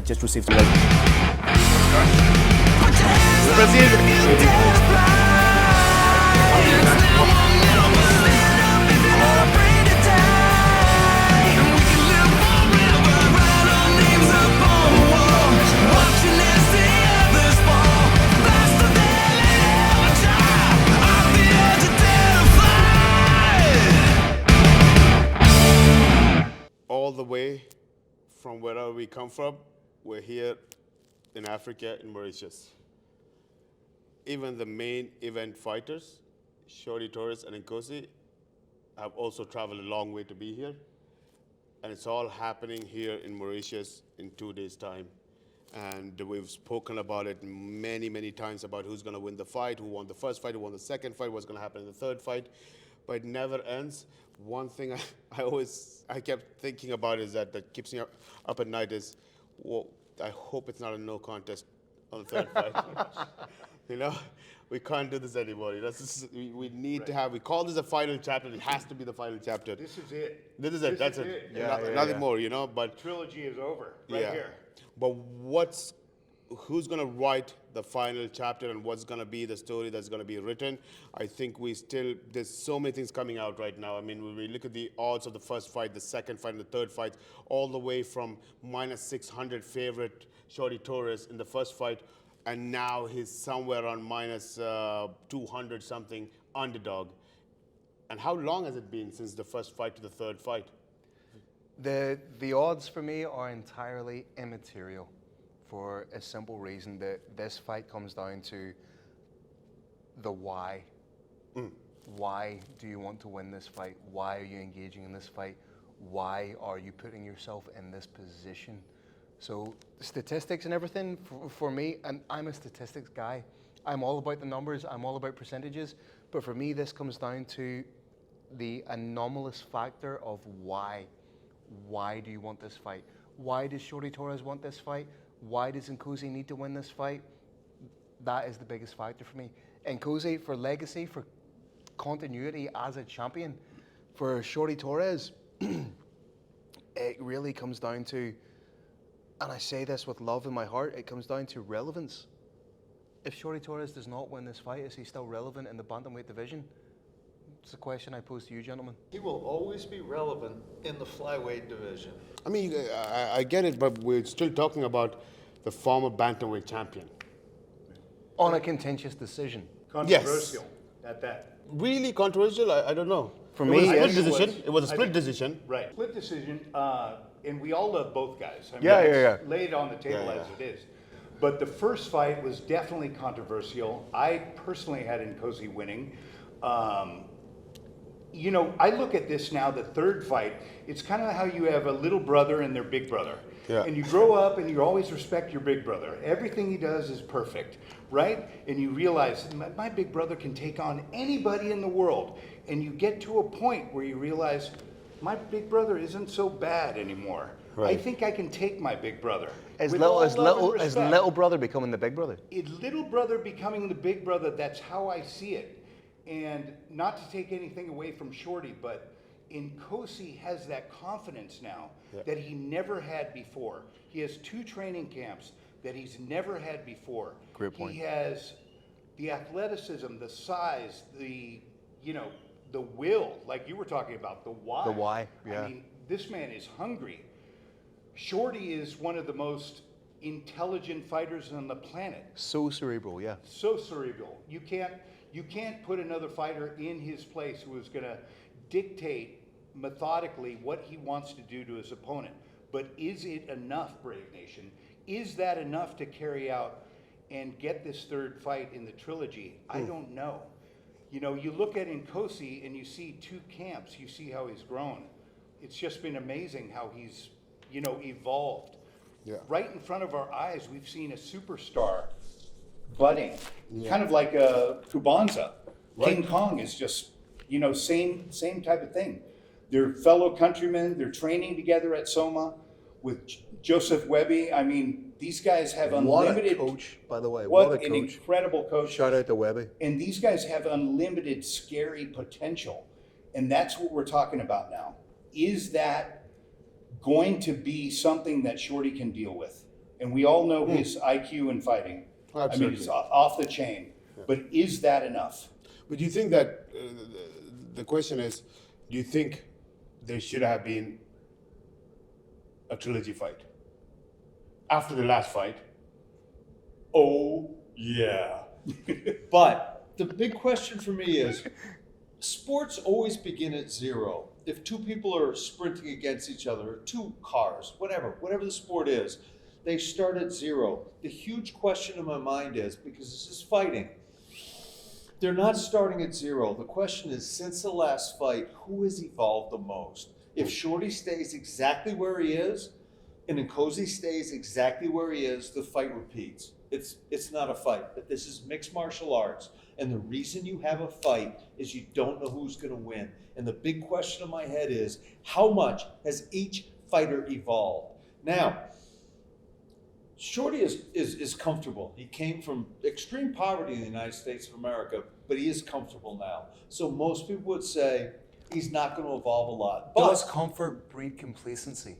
just received. All the way from wherever we come from, we're here in Africa, in Mauritius. Even the main event fighters, Shahid, Torres, and Nkosi, have also traveled a long way to be here. And it's all happening here in Mauritius in 2 days' time. And we've spoken about it many, many times about who's going to win the fight, who won the first fight, who won the second fight, what's going to happen in the third fight. But it never ends. One thing I kept thinking about is that keeps me up at night is, well, I hope it's not a no contest on the third fight. You know, we can't do this anymore. You know, we need to have. We call this a final chapter. It has to be the final chapter. This is it. This is it. That's it. Yeah, Nothing more. You know, but trilogy is over right here. But who's going to write the final chapter and what's going to be the story that's going to be written? I think there's so many things coming out right now. I mean, when we look at the odds of the first fight, the second fight, and the third fight, all the way from -600 favorite Shahid Torres in the first fight, and now he's somewhere around -200 something underdog. And how long has it been since the first fight to the third fight? The odds for me are entirely immaterial, for a simple reason that this fight comes down to the why. Why do you want to win this fight? Why are you engaging in this fight? Why are you putting yourself in this position? So statistics and everything for me, and I'm a statistics guy. I'm all about the numbers, I'm all about percentages, but for me this comes down to the anomalous factor of why. Why do you want this fight? Why does Shahid Torres want this fight? Why does Nkosi need to win this fight? That is the biggest factor for me. Nkosi, for legacy, for continuity as a champion. For Shahid Torres, it really comes down to, and I say this with love in my heart, it comes down to relevance. If Shahid Torres does not win this fight, is he still relevant in the bantamweight division? It's a question I pose to you, gentlemen. He will always be relevant in the flyweight division. I mean, I get it, but we're still talking about the former bantamweight champion. On a contentious decision. Controversial at that. Really controversial? I don't know. For me, it was a split decision. Right. Split decision, and we all love both guys. I mean, Yeah. Lay it on the table as it is. But the first fight was definitely controversial. I personally had Nkosi winning. You know, I look at this now, the third fight, it's kind of how you have a little brother and their big brother. Yeah. And you grow up and you always respect your big brother. Everything he does is perfect, right? And you realize, my big brother can take on anybody in the world. And you get to a point where you realize, my big brother isn't so bad anymore. Right. I think I can take my big brother. Is With all love and little respect. brother becoming the big brother? Little brother becoming the big brother, that's how I see it. And not to take anything away from Shorty, but Nkosi has that confidence now that he never had before. He has 2 training camps that he's never had before. Great point. He has the athleticism, the size, the will, like you were talking about, the why. The why, yeah. I mean, this man is hungry. Shorty is one of the most intelligent fighters on the planet. So cerebral, yeah. So cerebral. You can't put another fighter in his place who is going to dictate methodically what he wants to do to his opponent. But is it enough, Brave Nation? Is that enough to carry out and get this third fight in the trilogy? I don't know. You know, you look at Nkosi and you see 2 camps. You see how he's grown. It's just been amazing how he's, evolved. Yeah. Right in front of our eyes, we've seen a superstar budding, kind of like a Kubanza. Right. King Kong is just, same type of thing. They're fellow countrymen. They're training together at Soma with Joseph Webby. I mean, these guys have unlimited. What a coach, by the way. What an incredible coach. Shout out to Webby. And these guys have unlimited scary potential. And that's what we're talking about now. Is that going to be something that Shorty can deal with? and we all know his IQ in fighting. I mean, Absolutely. it's off the chain. But is that enough? But do you think that the question is, do you think there should have been a trilogy fight after the last fight? Oh, yeah. But the big question for me is, sports always begin at zero. If two people are sprinting against each other, or two cars, whatever the sport is, they start at zero. The huge question in my mind is, because this is fighting, they're not starting at zero. The question is, since the last fight, who has evolved the most? If Shorty stays exactly where he is, and Nkosi stays exactly where he is, the fight repeats. It's not a fight, but this is mixed martial arts. And the reason you have a fight is you don't know who's gonna win. And the big question in my head is, how much has each fighter evolved? Now, Shorty is comfortable. He came from extreme poverty in the United States of America, but he is comfortable now. So most people would say he's not gonna evolve a lot. But Does comfort breed complacency?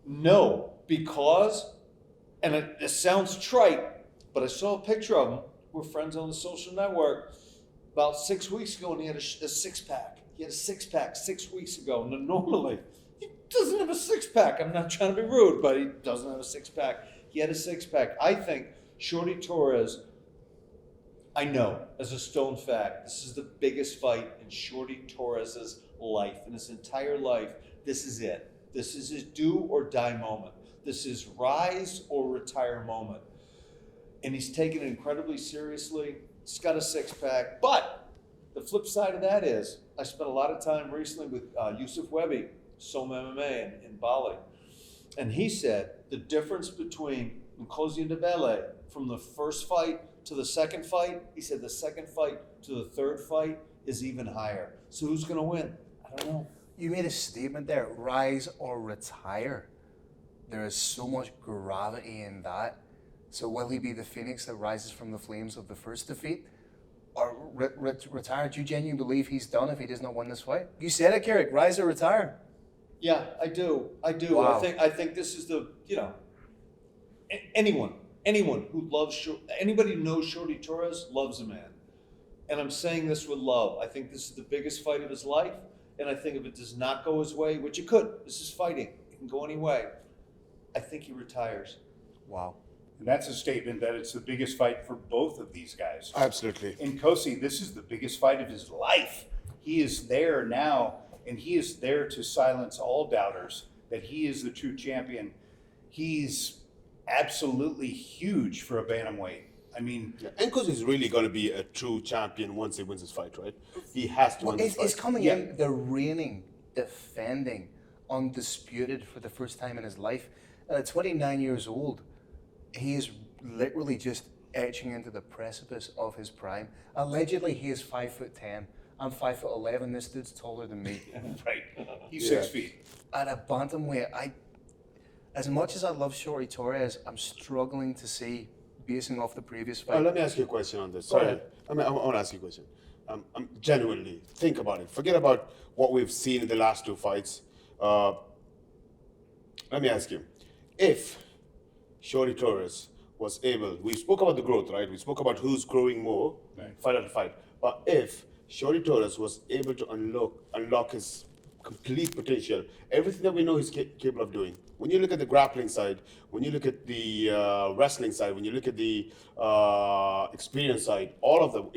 no, because, and it sounds trite, but I saw a picture of him. We're friends on the social network about 6 weeks ago, and he had a six-pack. He had a six-pack 6 weeks ago. And normally, he doesn't have a six-pack. I'm not trying to be rude, but he doesn't have a six-pack. He had a six-pack. I think Shorty Torres, I know, as a stone fact, this is the biggest fight in Shorty Torres's life. In his entire life, this is it. This is his do or die moment. This is rise or retire moment. And he's taken it incredibly seriously. He's got a six-pack. But the flip side of that is, I spent a lot of time recently with Yusuf Webby, Som MMA in Bali. And he said the difference between Nkosi and Ndebele from the first fight to the second fight, he said the second fight to the third fight is even higher. So who's going to win? I don't know. You made a statement there, rise or retire. There is so much gravity in that. So will he be the phoenix that rises from the flames of the first defeat? Or retire? Do you genuinely believe he's done if he does not win this fight? You said it, Kirik, rise or retire. Yeah, I do. Wow. I think this is the, anyone who loves, anybody who knows Shorty Torres loves a man. And I'm saying this with love. I think this is the biggest fight of his life. And I think if it does not go his way, which it could, this is fighting, it can go any way, I think he retires. Wow. And that's a statement that it's the biggest fight for both of these guys. Absolutely. Nkosi, this is the biggest fight of his life. He is there now, and he is there to silence all doubters that he is the true champion. He's absolutely huge for a bantamweight. I mean, Nkosi is really going to be a true champion once he wins his fight, right? He has to win this He's fight. coming in, the reigning, defending, undisputed for the first time in his life. At 29 years old, he is literally just etching into the precipice of his prime. Allegedly, he is 5'10". I'm 5'11". This dude's taller than me. right, he's 6 feet. At a bantamweight, as much as I love Shorty Torres, I'm struggling to see, basing off the previous fight. Let me ask you a question on this. Go Sorry. ahead. I want to ask you a question. Genuinely, think about it. Forget about what we've seen in the last two fights. Let me ask you, if Shorty Torres was able, we spoke about the growth, right? We spoke about who's growing more, Right. fight after fight. But if Shorty Torres was able to unlock his complete potential, everything that we know he's capable of doing. When you look at the grappling side, when you look at the wrestling side, when you look at the experience side, all of them,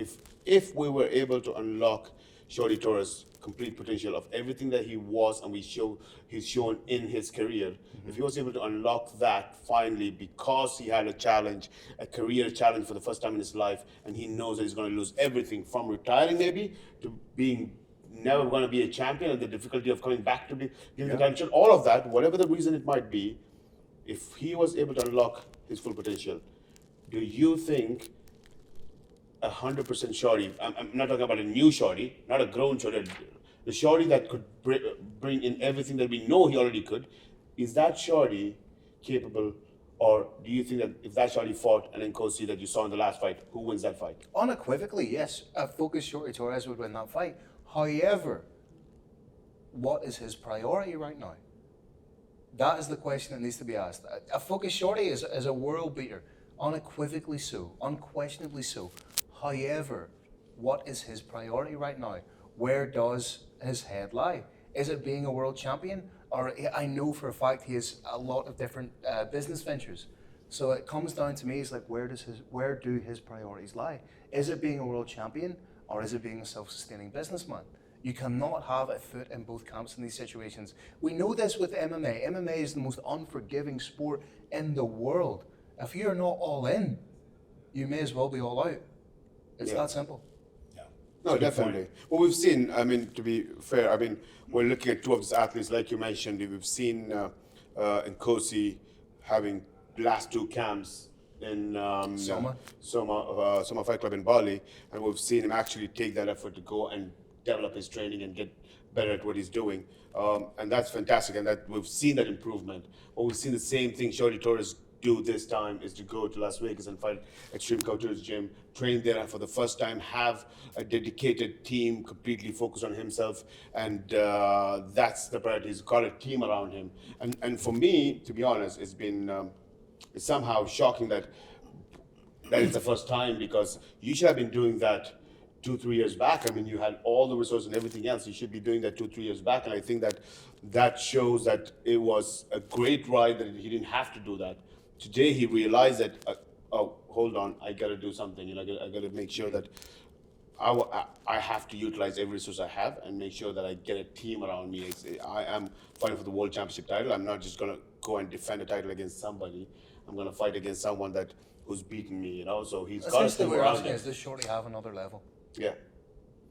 if we were able to unlock Shorty Torres' complete potential of everything that he was and he's shown in his career, if he was able to unlock that finally because he had a challenge, a career challenge for the first time in his life, and he knows that he's going to lose everything from retiring maybe to being never going to be a champion and the difficulty of coming back to getting the title shot, all of that, whatever the reason it might be, if he was able to unlock his full potential, do you think 100% Shorty, I'm not talking about a new Shorty, not a grown Shorty, the Shorty that could bring in everything that we know he already could, is that Shorty capable, or do you think that if that Shorty fought and Nkosi that you saw in the last fight, who wins that fight? Unequivocally, yes. A focused Shorty Torres would win that fight. However, what is his priority right now? That is the question that needs to be asked. A focus shorty is a world beater, unequivocally so, unquestionably so. However, what is his priority right now? Where does his head lie? Is it being a world champion? Or I know for a fact he has a lot of different business ventures. So it comes down to me, it's like, where do his priorities lie? Is it being a world champion, or is it being a self-sustaining businessman? You cannot have a foot in both camps in these situations. We know this with MMA. MMA is the most unforgiving sport in the world. If you're not all in, you may as well be all out. It's that simple. No, definitely. Well, we've seen, I mean, to be fair, I mean, we're looking at two of these athletes, like you mentioned. We've seen Nkosi having last two camps in Soma Fight Club in Bali, and we've seen him actually take that effort to go and develop his training and get better at what he's doing. And that's fantastic, and that we've seen that improvement. But we've seen the same thing Shahid Torres do this time is to go to Las Vegas and fight Extreme Couture's gym, train there for the first time, have a dedicated team completely focused on himself, and that's the priority. He's got a team around him. And for me, to be honest, it's been it's somehow shocking that it's the first time, because you should have been doing that 2-3 years back. I mean, you had all the resources and everything else. You should be doing that 2-3 years back. And I think that shows that it was a great ride, that he didn't have to do that. Today he realized that, oh, hold on, I got to do something. You know, I got to make sure that I have to utilize every resource I have and make sure that I get a team around me. I am fighting for the World Championship title. I'm not just going to go and defend a title against somebody. I'm going to fight against someone who's beaten me, you know. So he's got to team around him. Does this shorty have another level? Yeah.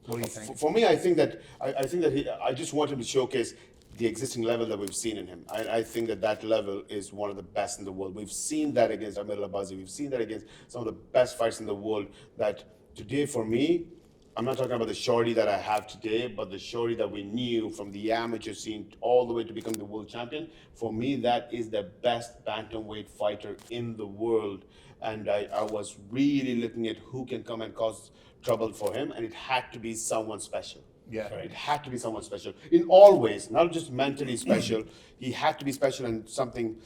What do you think? For me, I think that I just want him to showcase the existing level that we've seen in him. I think that level is one of the best in the world. We've seen that against Amir Labazi. We've seen that against some of the best fights in the world. That today, for me, I'm not talking about the shorty that I have today, but the shorty that we knew from the amateur scene all the way to become the world champion. For me, that is the best bantamweight fighter in the world. And I was really looking at who can come and cause trouble for him, and it had to be someone special. Yeah. Right. It had to be someone special in all ways, not just mentally special. He had to be special in something,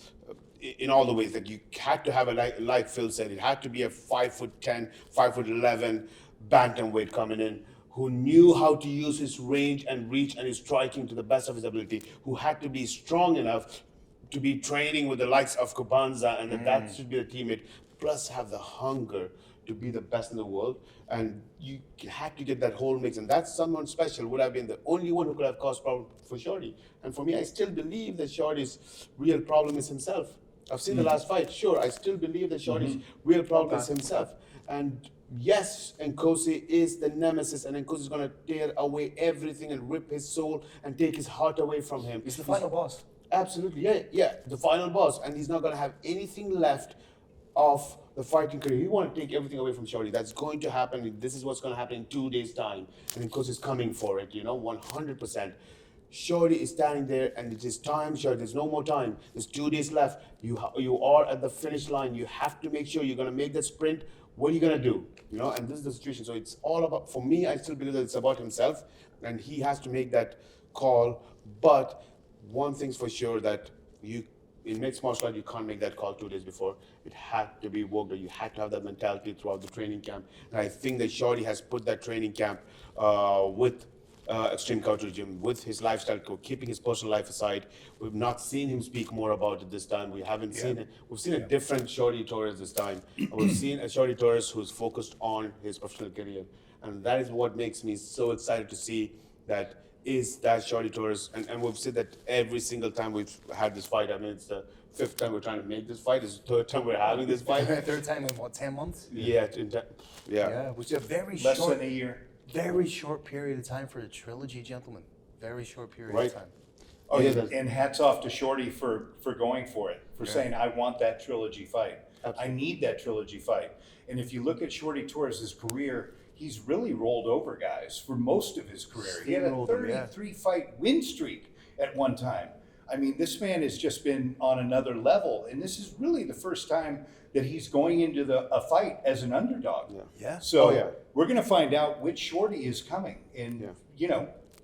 in all the ways. That you had to have like Phil said, it had to be a 5'10", 5'11" bantamweight coming in, who knew how to use his range and reach and his striking to the best of his ability, who had to be strong enough to be training with the likes of Kubanza, and that should be the teammate, plus have the hunger to be the best in the world. And you had to get that whole mix, and that's someone special would have been the only one who could have caused problem for Shorty. And for me, I still believe that Shorty's real problem is himself. I've seen the last fight, sure, I still believe that Shorty's real problem is himself. And yes, Nkosi is the nemesis, and Nkosi is going to tear away everything and rip his soul and take his heart away from him. He's the final boss. Absolutely, yeah, the final boss, and he's not going to have anything left of the fighting career. You want to take everything away from Shorty. That's going to happen. This is what's going to happen in 2 days' time, and Nkosi is coming for it. 100%. Shorty is standing there, and it is time. Shorty, there's no more time. There's 2 days left. You are at the finish line. You have to make sure you're going to make that sprint. What are you going to do? And this is the situation. So it's all about, for me, I still believe that it's about himself, and he has to make that call. But one thing's for sure, that in mixed martial art, you can't make that call 2 days before. It had to be worked, or you had to have that mentality throughout the training camp. And I think that Shorty has put that training camp with Extreme Couture Gym, with his lifestyle coach, keeping his personal life aside. We've not seen him speak more about it this time. We haven't seen it. We've seen a different Shorty Torres this time. We've seen a Shorty Torres who's focused on his professional career. And that is what makes me so excited to see that is that Shorty Torres. And we've said that every single time we've had this fight. I mean, it's the 5th time we're trying to make this fight. It's the 3rd time we're having this fight. 3rd time in what, 10 months? Yeah. Yeah, which is a very Less short, than a year. very short period of time for a trilogy, gentlemen. Very short period Right. of time. Oh, yeah. And hats off to Shorty for going for it, for saying, I want that trilogy fight. I need that trilogy fight. And if you look at Shorty Torres' career, he's really rolled over guys for most of his career. He had a 33-fight win streak at one time. I mean, this man has just been on another level, and this is really the first time that he's going into a fight as an underdog. Yeah. So we're going to find out which Shorty is coming, and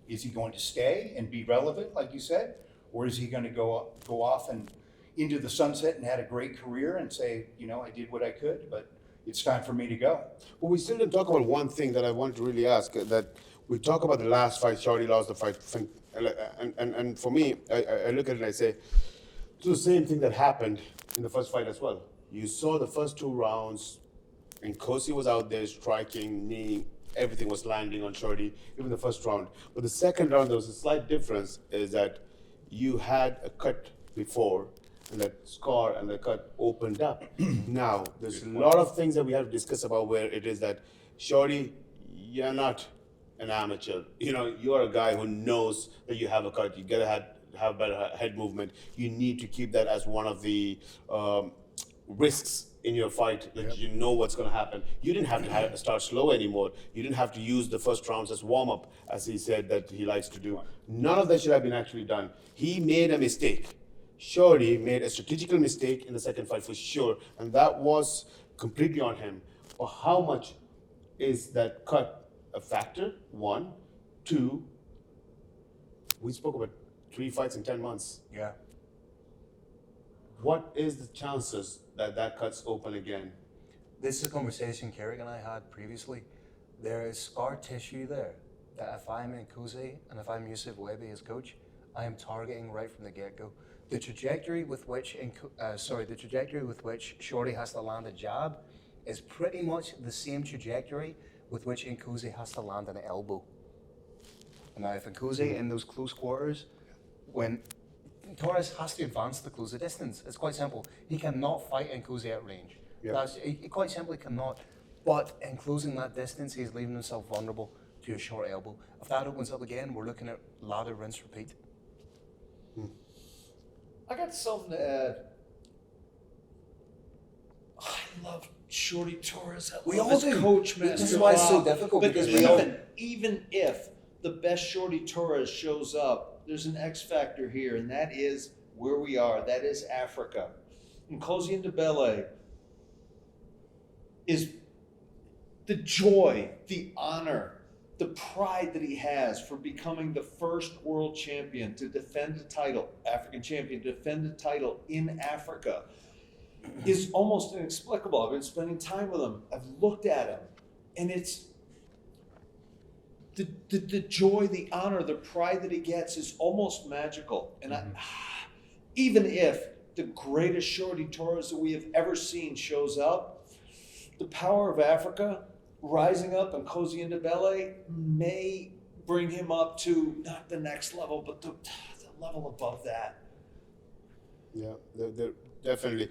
is he going to stay and be relevant, like you said, Or is he going to go off and into the sunset and had a great career and say, I did what I could, but it's time for me to go? But we still didn't talk about one thing that I want to really ask. That we talk about the last fight, Shorty lost the fight, and for me, I look at it and I say, it's the same thing that happened in the first fight as well. You saw the first 2 rounds, and Nkosi was out there striking, kneeing, everything was landing on Shorty, even the first round. But the second round, there was a slight difference, is that you had a cut before, and that scar and the cut opened up. Now, there's a lot of things that we have to discuss about where it is that, Shorty, you're not an amateur. You're a guy who knows that you have a cut. You gotta have better head movement. You need to keep that as one of the risks in your fight, that you know what's going to happen. You didn't have to start slow anymore. You didn't have to use the first rounds as warm-up, as he said that he likes to do. None of that should have been actually done. He made a mistake. Shorty made a strategical mistake in the second fight for sure, and that was completely on him. But how much is that cut a factor? 1. 2, we spoke about 3 fights in 10 months. Yeah. What is the chances that cuts open again? This is a conversation Kirik and I had previously. There is scar tissue there that if I'm Nkosi and if I'm Yusuf Wehbi, his coach, I am targeting right from the get-go. The trajectory with which Shorty has to land a jab is pretty much the same trajectory with which Nkosi has to land an elbow. And now if Nkosi in those close quarters, when Torres has to advance to close the distance, it's quite simple. He cannot fight Nkosi at range. Yeah. He quite simply cannot. But in closing that distance, he's leaving himself vulnerable to a short elbow. If that opens up again, we're looking at ladder, rinse, repeat. I got something to add. I love Shorty Torres. We love all his do. coach, man. This is why it's so difficult, But because we all- even if the best Shorty Torres shows up, there's an X factor here, and that is where we are. That is Africa. Nkosi Ndebele is the joy, the honor, the pride that he has for becoming the first world champion to defend a title, African champion, to defend a title in Africa, is almost inexplicable. I've been spending time with him. I've looked at him, and it's the joy, the honor, the pride that he gets is almost magical. And even if the greatest Shorty Torres that we have ever seen shows up, the power of Africa rising up, and Nkosi Ndebele may bring him up to not the next level, but the level above that. Yeah, they're definitely.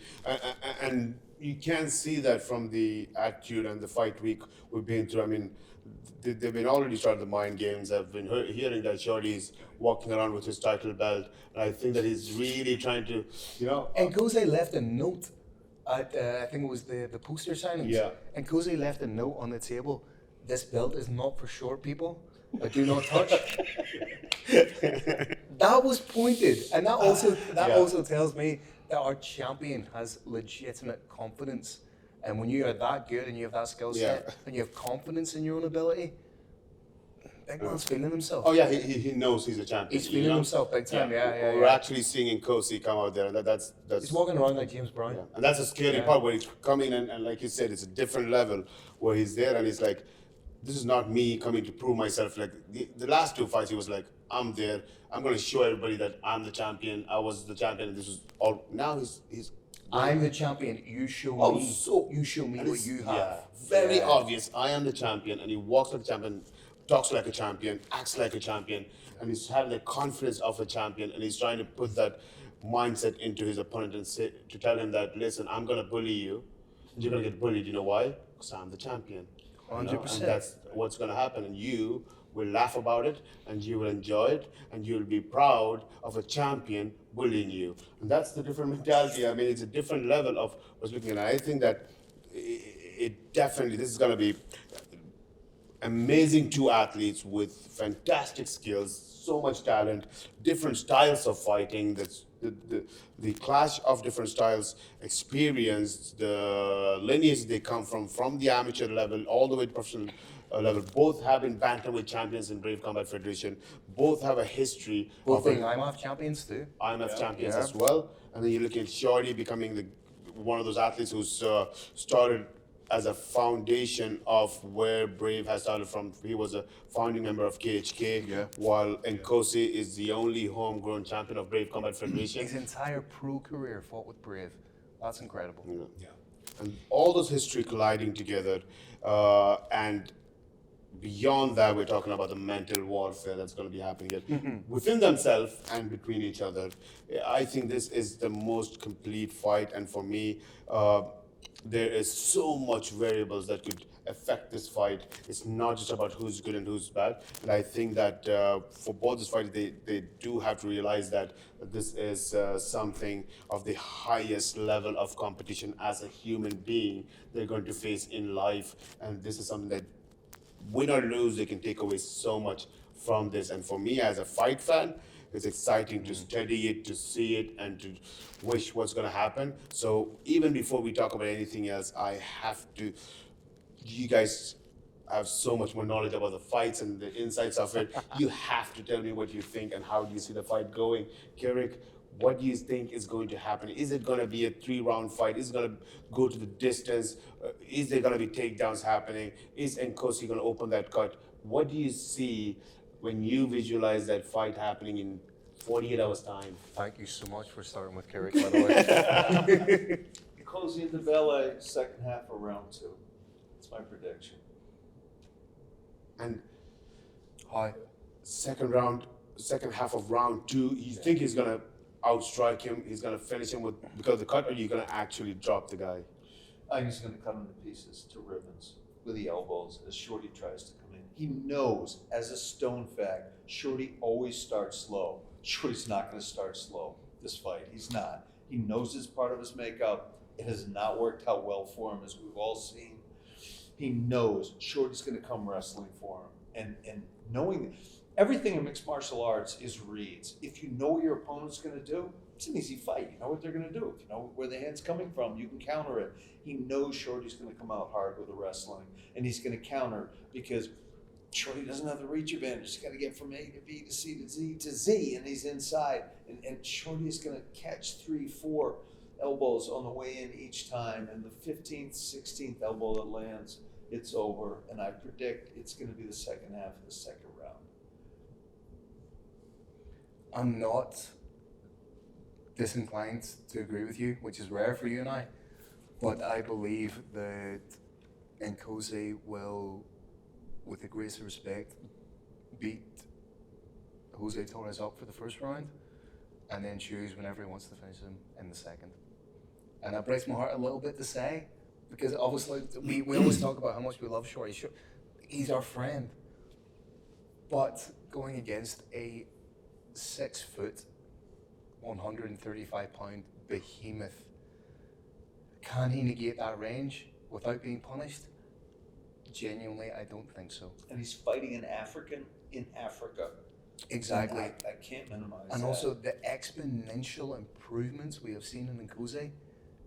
And you can see that from the attitude and the fight week we've been through. I mean, they've been already started the mind games. I've been hearing that Shorty's walking around with his title belt, and I think that he's really trying to, And Nkosi left a note at, I think it was the poster signings. Yeah. And Nkosi left a note on the table. This belt is not for short people. I do not touch. That was pointed, and that also tells me that our champion has legitimate confidence. And when you are that good and you have that skill set and you have confidence in your own ability, big man's feeling himself. Oh yeah, he knows he's a champion. He's feeling himself big time. Yeah. We're actually seeing Nkosi come out there, and that's He's walking around like James Brown. Yeah. And that's a scary part where he's coming and like you said, it's a different level where he's there and he's like, this is not me coming to prove myself. Like the last 2 fights, he was like, I'm there. I'm going to show everybody that I'm the champion. I was the champion. And this was all. Now he's. I'm the champion. You show me. You show me what you have. Yeah, very obvious. I am the champion, and he walks like a champion, talks like a champion, acts like a champion, and he's having the confidence of a champion, and he's trying to put that mindset into his opponent and say, to tell him that, listen, I'm going to bully you. You're going to get bullied. You know why? Because I'm the champion. 100%. And that's what's going to happen, and you will laugh about it, and you will enjoy it, and you'll be proud of a champion bullying you. And that's the different mentality. I mean, it's a different level of what's looking at. I think that it definitely, this is going to be amazing 2 athletes with fantastic skills, so much talent, different styles of fighting. That's the clash of different styles, experience, the lineage they come from the amateur level all the way to professional level. Both have been Bantamweight champions in Brave Combat Federation. both have a history Both of being IMAF champions too. IMF champions Yeah. as well. And then you look at Shorty becoming one of those athletes who's started as a foundation of where Brave has started from. He was a founding member of KHK, Yeah. while Nkosi is the only homegrown champion of Brave Combat Federation. His entire pro career fought with Brave. That's incredible. Yeah. And all those history colliding together, and beyond that, we're talking about the mental warfare that's going to be happening here within themselves and between each other. I think this is the most complete fight, and for me, there is so much variables that could affect this fight. It's not just about who's good and who's bad. And I think that for both this fight, they do have to realize that this is something of the highest level of competition as a human being they're going to face in life. And this is something that, win or lose, they can take away so much from this. And for me as a fight fan, it's exciting to study it, to see it, and to wish what's going to happen. So even before we talk about anything else, I have to, you guys have so much more knowledge about the fights and the insights of it. You have to tell me what you think and how do you see the fight going. Kirik, what do you think is going to happen? Is it going to be a 3-round fight? Is it going to go to the distance? Is there going to be takedowns happening? Is Nkosi going to open that cut? What do you see when you visualize that fight happening in 48 hours time? Thank you so much for starting with Kirik, by the way. Nkosi and Ndebele, second half of round 2. That's my prediction. And Hi. second half of round 2, you think he's going to outstrike him? He's going to finish him because of the cut, or you're going to actually drop the guy? I think he's going to cut him to pieces, to ribbons, with the elbows as Shorty tries to come in. He knows, as a stone fact, Shorty always starts slow. Shorty's not going to start slow this fight. He's not. He knows it's part of his makeup. It has not worked out well for him, as we've all seen. He knows Shorty's going to come wrestling for him. And knowing everything in mixed martial arts is reads. If you know what your opponent's going to do, it's an easy fight. You know what they're going to do. If you know where the hand's coming from, you can counter it. He knows Shorty's going to come out hard with the wrestling, and he's going to counter because Shorty doesn't have the reach advantage. He's got to get from A to B to C to Z to Z, and he's inside. And Shorty is going to catch 3, 4 elbows on the way in each time, and the 15th, 16th elbow that lands, it's over. And I predict it's going to be the second half of the second round. I'm not disinclined to agree with you, which is rare for you and I, but I believe that Nkosi will, with the greatest respect, beat Jose Torres up for the first round and then choose whenever he wants to finish him in the second. And that breaks my heart a little bit to say, because obviously we always talk about how much we love Shorty. He's our friend. But going against a 6 foot, 135 pound behemoth, can he negate that range without being punished? Genuinely, I don't think so. And he's fighting an African in Africa. Exactly. I can't minimize that. And also the exponential improvements we have seen in Nkosi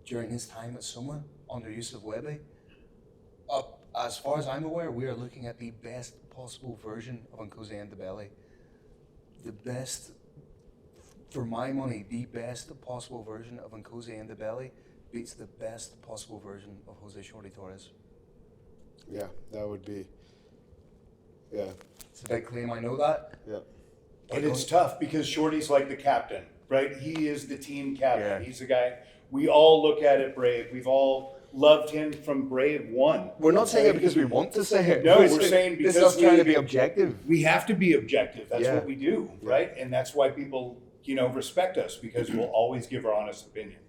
during his time at Summer under Yusuf Webe. As far as I'm aware, we are looking at the best possible version of Nkosi and Ndebele. The best, for my money, the best possible version of Nkosi and Ndebele beats the best possible version of Jose Shorty Torres. Yeah, that would be, yeah. It's a big claim, I know that. Yeah. And it's tough because Shorty's like the captain, right? He is the team captain. Yeah. He's the guy. We all look at it Brave. We've all loved him from Brave 1. We're not saying it because we want to say it. No, we're saying this because is us trying we- to be objective. We have to be objective. That's Yeah. what we do, right? And that's why people, respect us, because we'll always give our honest opinion.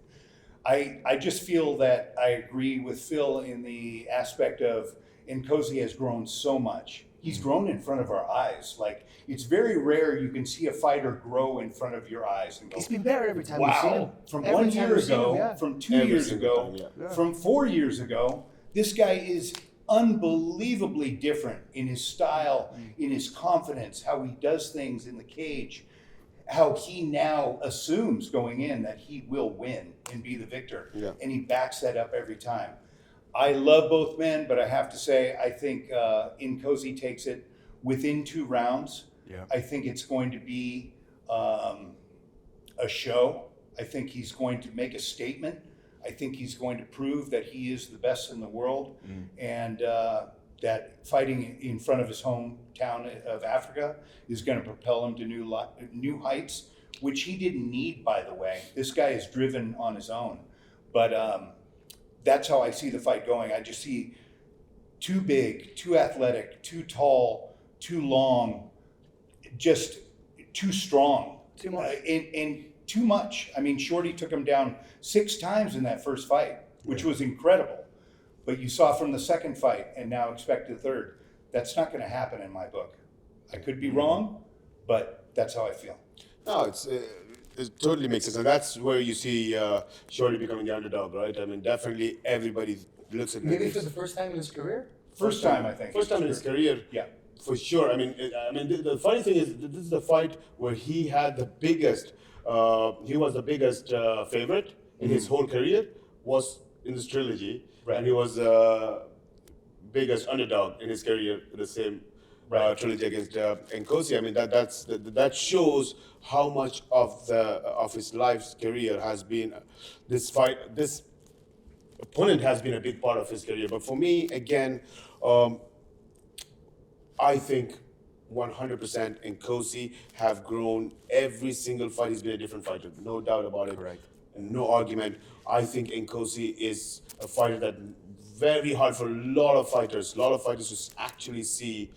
I just feel that I agree with Phil in the aspect of Nkosi has grown so much. He's grown in front of our eyes. Like, it's very rare you can see a fighter grow in front of your eyes and go, He's been better every time we've seen him. wow, from Every 1 time year we've seen him, ago, yeah. from 2 Every years single ago, time, yeah. from 4 years ago, this guy is unbelievably different in his style, in his confidence, how he does things in the cage, how he now assumes going in that he will win and be the victor. Yeah. And he backs that up every time. I love both men, but I have to say, I think Nkosi takes it within 2 rounds. Yeah. I think it's going to be a show. I think he's going to make a statement. I think he's going to prove that he is the best in the world, and that fighting in front of his hometown of Africa is going to propel him to new heights, which he didn't need, by the way. This guy is driven on his own. But that's how I see the fight going. I just see too big, too athletic, too tall, too long, just too strong. Too much. And too much. I mean, Shorty took him down 6 times in that first fight, which was incredible. But you saw from the second fight and now expect the third. That's not going to happen in my book. I could be wrong, but that's how I feel. No, it totally makes sense, and that's where you see Shorty becoming the underdog, right? I mean, definitely everybody looks at Maybe for the first time in his career? First time, I think. First time in his career. Yeah. For sure. I mean, the funny thing is, this is the fight where he had the biggest. He was the biggest favorite in his whole career. Was in this trilogy, Right. and he was biggest underdog in his career in the same trilogy against Nkosi. I mean, that shows how much of his life's career has been this fight. This opponent has been a big part of his career. But for me, again, I think 100% Nkosi have grown every single fight. He's been a different fighter, no doubt about it. Correct. No argument. I think Nkosi is a fighter that very hard for a lot of fighters to actually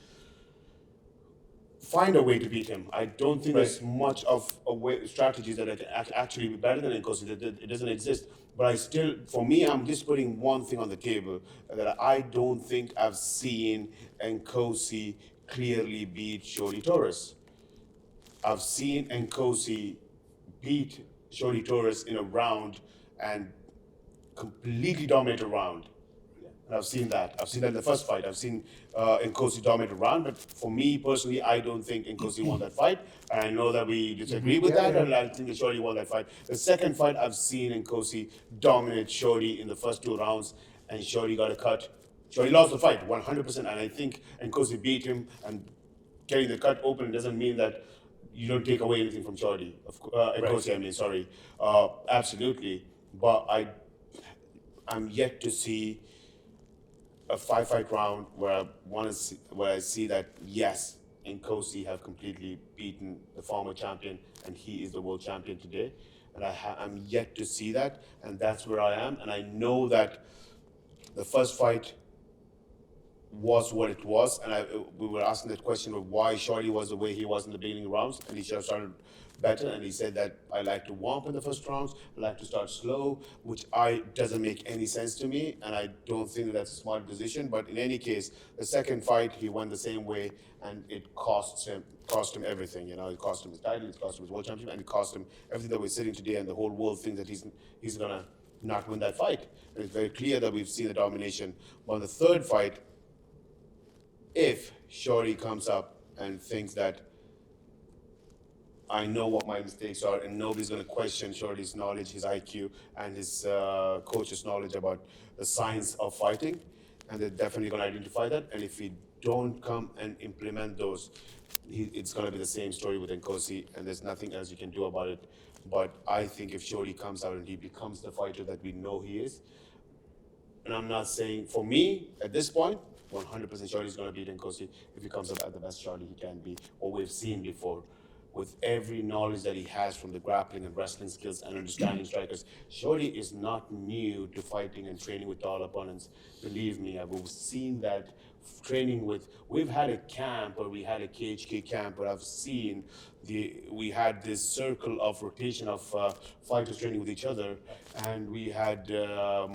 find a way to beat him. I don't think there's much of strategies that can actually be better than Nkosi. It doesn't exist. But for me, I'm just putting one thing on the table, that I don't think I've seen Nkosi clearly beat Shorty Torres. I've seen Nkosi beat Shorty Torres in a round and completely dominate a round. And I've seen that. I've seen that in the first fight. I've seen Nkosi dominate a round, but for me personally, I don't think Nkosi won that fight. And I know that we disagree with that, and I think that Shorty won that fight. The second fight, I've seen Nkosi dominate Shorty in the first 2 rounds, and Shorty got a cut. Shorty lost the fight 100%, and I think Nkosi beat him, and getting the cut open doesn't mean that you don't take away anything from Shorty. Nkosi, I mean, sorry. Absolutely. But I'm yet to see a 5-fight round where I see that, yes, Nkosi have completely beaten the former champion, and he is the world champion today. And I'm yet to see that, and that's where I am. And I know that the first fight was what it was, and we were asking that question of why Shorty was the way he was in the beginning rounds, and he should have started better. And he said that I like to warm up in the first rounds, I like to start slow, which doesn't make any sense to me, and I don't think that's a smart decision. But in any case, the second fight he went the same way, and it cost him everything. You know, it cost him his title, it cost him his world championship, and it cost him everything that we're sitting today, and the whole world thinks that he's gonna not win that fight. And it's very clear that we've seen the domination. But on the third fight, if Shorty comes up and thinks that I know what my mistakes are and nobody's going to question Shorty's knowledge, his IQ, and his coach's knowledge about the science of fighting, and they're definitely going to identify that. And if we don't come and implement those, it's going to be the same story with Nkosi, and there's nothing else you can do about it. But I think if Shorty comes out and he becomes the fighter that we know he is, and I'm not saying, for me, at this point, 100% Shorty's going to beat Nkosi if he comes up at the best Shorty he can be, or we've seen before. With every knowledge that he has from the grappling and wrestling skills and understanding strikers, Shorty is not new to fighting and training with tall opponents. Believe me, I've seen that training with. We've had a camp, or we had a KHK camp, but I've seen we had this circle of rotation of fighters training with each other, and we had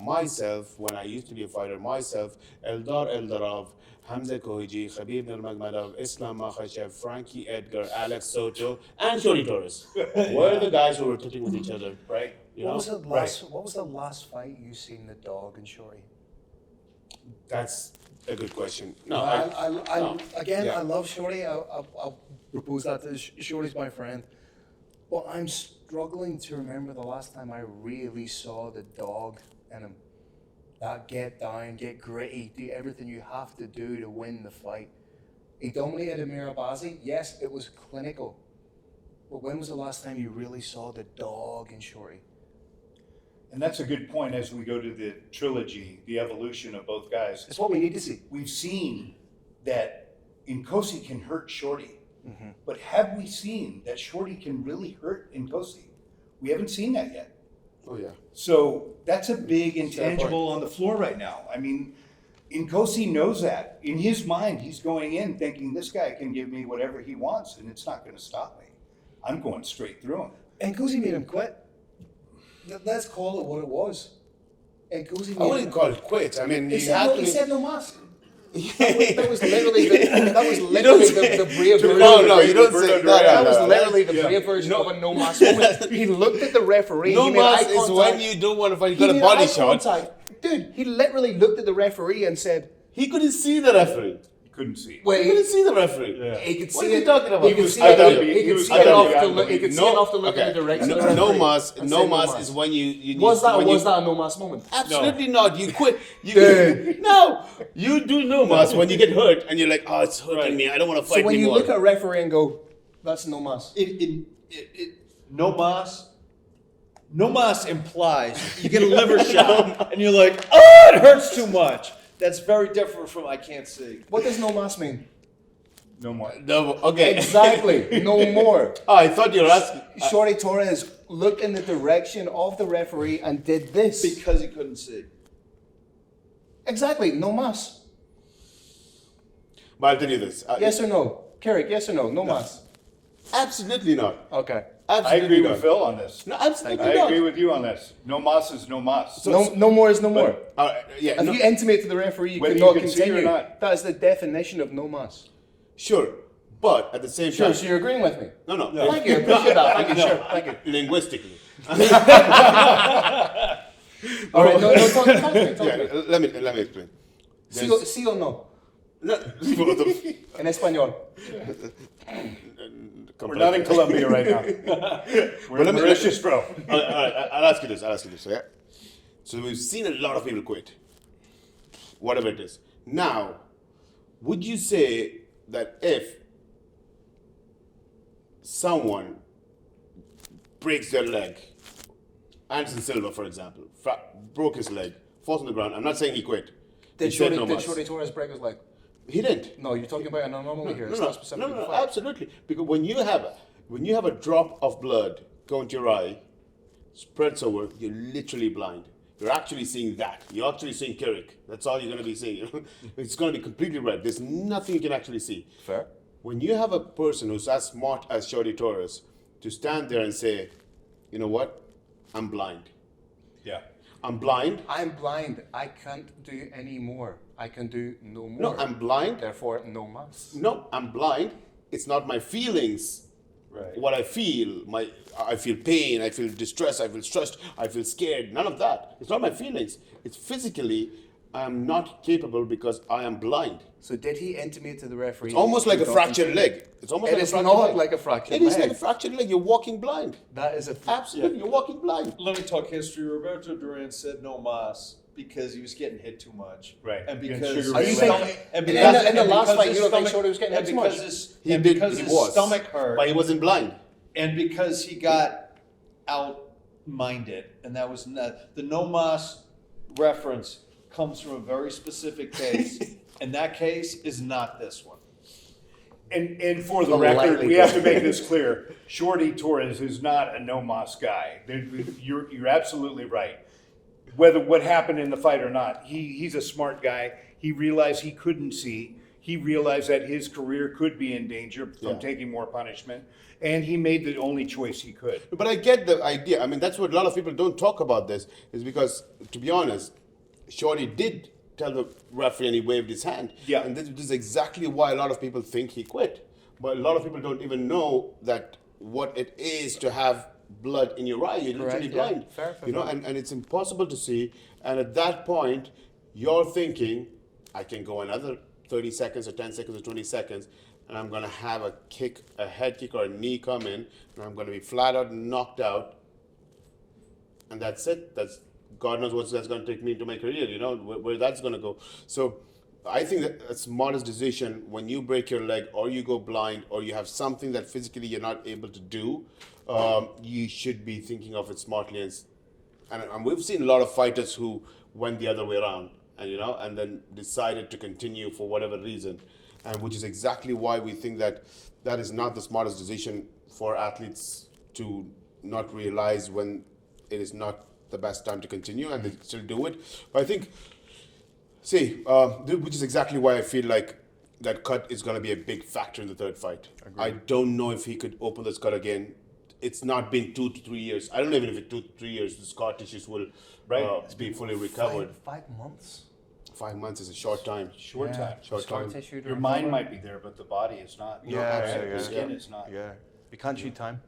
myself, when I used to be a fighter, myself, Eldar Eldarov, Hamza Kohiji, Khabib Nurmagomedov, Islam Makhachev, Frankie Edgar, Alex Soto, and Shorty Torres were the guys who were rotating with each other. Right. What was the last fight you seen the dog and Shorty? That's a good question. No, I love Shorty. I'll propose that to Shorty's my friend. But I'm struggling to remember the last time I really saw the dog in him. That get down, get gritty, do everything you have to do to win the fight. He dominated Mirabazi. Yes, it was clinical. But when was the last time you really saw the dog in Shorty? And that's a good point as we go to the trilogy, the evolution of both guys. It's what we need to see. We've seen that Nkosi can hurt Shorty, but have we seen that Shorty can really hurt Nkosi? We haven't seen that yet. Oh yeah. So that's a big intangible on the floor right now. I mean, Nkosi knows that. In his mind, he's going in thinking this guy can give me whatever he wants and it's not going to stop me. I'm going straight through him. And Nkosi made him quit. Let's call it what it was. Nkosi made I wouldn't call it quit. I mean, He you have to. said no mas. That was literally the brave version. No, you don't say That was no. literally the brave version of a no mas moment. He looked at the referee. No he made mas eye is contact. when you don't want to fight. You He got a made body eye shot. contact. Dude, he literally looked at the referee and said, He couldn't see the referee. Couldn't see. He wait, couldn't see the referee. he could see What are you it. talking about? He could see I thought it. he He could was see it gonna off be the look. He could see it off the look in the direction of the No referee. mas. and No say mas is when you Was that when or was you, that a no mas moment? Absolutely not. You quit. Dude. No, you do no mas when you get hurt and you're like, oh, it's hurting me. I don't want to So fight when you anymore. look at a referee and go, that's no mas. No mas implies you get a liver shot and you're like, oh, it hurts too much. That's very different from I can't see. What does no mas mean? No more. No, okay. Exactly. No more. Oh, I thought you were asking. Shorty Torres looked in the direction of the referee and did this. Because he couldn't see. Exactly. No mas. But I'll tell you this. Yes or no? Kirik, yes or no? No mas. Absolutely not. Okay. I Absolutely agree not. with Phil on this. No, absolutely I not. agree with you on this. No mas is no mas. No more is no more. Yeah, If no, you intimate to the referee you Whether could you not can see it or continue, not. that is the definition of no mas. sure. But at the same Sure, time, so you're agreeing with me. no. Thank you, I appreciate that. Thank you, sure, thank you. Linguistically. All right, no, talk to me. Yeah, let me explain. Sí o no? No, En español. We're not in Colombia right now. We're in Mauritius, bro. All right, I'll ask you this. Okay? So we've seen a lot of people quit, whatever it is. Now, would you say that if someone breaks their leg, Anderson Silva, for example, broke his leg, falls on the ground. I'm not saying he quit. Did He said Shorty, no did mas. Shorty Torres break his leg? He didn't. No, you're talking about an anomaly here. It's not specifically the fight. Absolutely. Because when you have a drop of blood going to your eye, spreads over, you're literally blind. You're actually seeing that. You're actually seeing Kirik. That's all you're going to be seeing. It's going to be completely red. There's nothing you can actually see. Fair. When you have a person who's as smart as Shorty Torres to stand there and say, you know what, I'm blind. Yeah. I'm blind. I'm blind. I can't do any more. I can do no more. No, I'm blind. Therefore, no mas. No, I'm blind. It's not my feelings. Right. What I feel, I feel pain, I feel distress, I feel stressed, I feel scared. None of that. It's not my feelings. It's physically, I'm not capable because I am blind. So did he intimate to the referee? It's almost like a fractured leg. It's almost It like is a fractured not leg. like a fractured It is leg. like a fractured leg. You're walking blind. That is a Absolutely, you're walking blind. Let me talk history. Roberto Duran said no mas because he was getting hit too much. Right. And Yeah, because sugar Are you His saying stomach- and in because, the and last because fight his you don't think stomach- Shorty was getting hit and too much? because his He and did. because He his was. stomach hurt But he wasn't blind. and because he got out-minded, and that was not, the no mas reference comes from a very specific case, and that case is not this one. And for the Politely record, we have to make this clear. Shorty Torres is not a no mas guy. You're absolutely right. Whether what happened in the fight or not, he's a smart guy. He realized he couldn't see. He realized that his career could be in danger from Yeah. taking more punishment, and he made the only choice he could. But I get the idea. I mean, that's what a lot of people don't talk about this, is because, to be honest, Shorty did tell the referee and he waved his hand. Yeah. And this is exactly why a lot of people think he quit. But a lot of people don't even know that what it is to have blood in your eye. You're literally Correct, yeah. blind. Fair, you know, and it's impossible to see. And at that point, you're thinking, I can go another 30 seconds or 10 seconds or 20 seconds, and I'm going to have a head kick or a knee come in, and I'm going to be flat out knocked out. And that's it. That's God knows what that's going to take me into my career, you know, where that's going to go. So I think that a smartest decision when you break your leg or you go blind or you have something that physically you're not able to do, you should be thinking of it smartly. And we've seen a lot of fighters who went the other way around, and then decided to continue for whatever reason, and which is exactly why we think that that is not the smartest decision for athletes to not realize when it is not the best time to continue, and they still do it. But I think, which is exactly why I feel like that cut is going to be a big factor in the third fight. I don't know if he could open this cut again. It's not been 2 to 3 years. I don't know even if in 2 to 3 years the scar tissues will be fully recovered. 5 months. 5 months is a short time. Short time. Short Scar time. tissue to Your recover. mind might be there, but the body is not. Yeah, The yeah, skin is not. Yeah, you can't cheat time.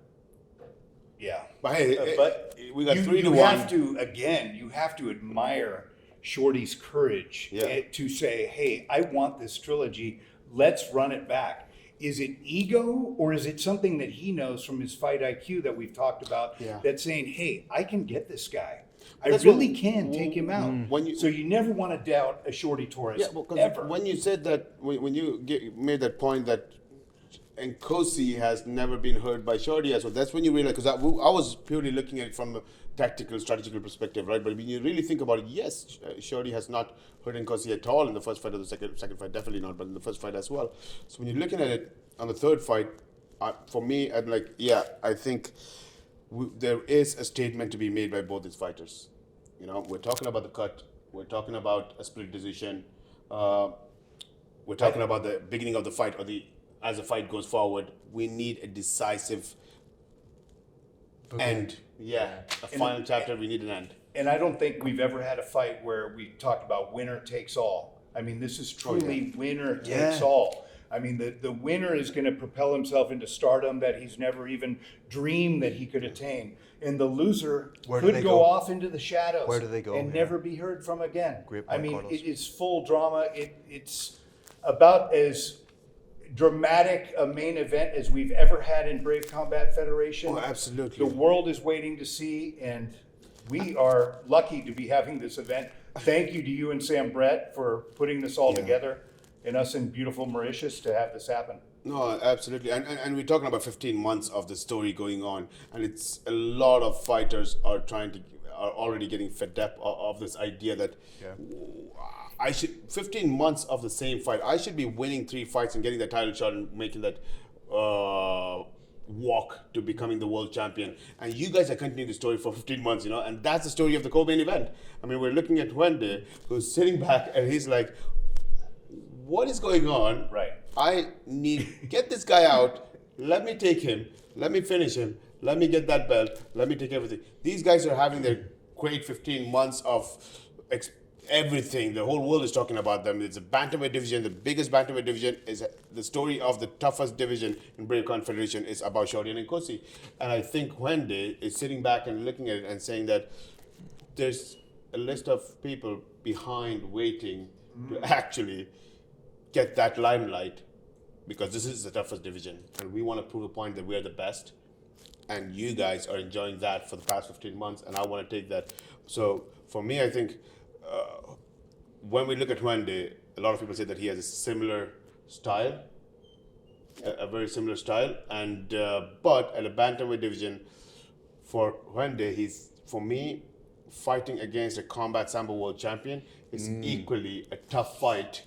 Yeah. But hey, But we got you, 3 to you 1. have to, again, you have to admire Shorty's courage to say, hey, I want this trilogy. Let's run it back. Is it ego or is it something that he knows from his fight IQ that we've talked about that's saying, hey, I can get this guy. I That's really what- can take him out. So you never want to doubt a Shorty Torres ever. when you said that, when you made that point that Nkosi has never been hurt by Shorty as well, that's when you realize, because I was purely looking at it from a tactical, strategical perspective, right? But when you really think about it, yes, Shorty has not hurt Nkosi at all in the first fight or the second fight, definitely not, but in the first fight as well. So when you're looking at it on the third fight, for me, I'm like, I think there is a statement to be made by both these fighters. We're talking about the cut, we're talking about a split decision, we're talking about the beginning of the fight or as the fight goes forward, we need a decisive end. A final chapter, we need an end. And I don't think we've ever had a fight where we talked about winner takes all. I mean, this is truly winner takes all. I mean, the winner is going to propel himself into stardom that he's never even dreamed that he could attain. And the loser could go off into the shadows. Where do they go? And never be heard from again. Great I point, mean, Carlos. it is full drama. It's about as dramatic a main event as we've ever had in Brave Combat Federation. Oh, absolutely. The world is waiting to see, and we are lucky to be having this event. Thank you to you and Sam Brett for putting this all together, and us in beautiful Mauritius to have this happen. No, absolutely. And we're talking about 15 months of the story going on, and it's a lot of fighters are already getting fed up of this idea that I should 15 months of the same fight. I should be winning 3 fights and getting the title shot and making that walk to becoming the world champion. And you guys are continuing the story for 15 months, and that's the story of the co-main event. I mean, we're looking at Wende, who's sitting back and he's like, what is going on? Right. I get this guy out. Let me take him. Let me finish him. Let me get that belt. Let me take everything. These guys are having their great 15 months of everything. The whole world is talking about them. It's a bantamweight division. The biggest bantamweight division is the story of the toughest division in Brave Confederation is about Shorty and Nkosi. And I think Wende is sitting back and looking at it and saying that there's a list of people behind waiting to actually get that limelight, because this is the toughest division and we want to prove a point that we're the best, and you guys are enjoying that for the past 15 months and I want to take that. So for me, I think when we look at Wende, a lot of people say that he has a similar style, a very similar style, and but at a bantamweight division for Wende, he's, for me, fighting against a combat sambo world champion is equally a tough fight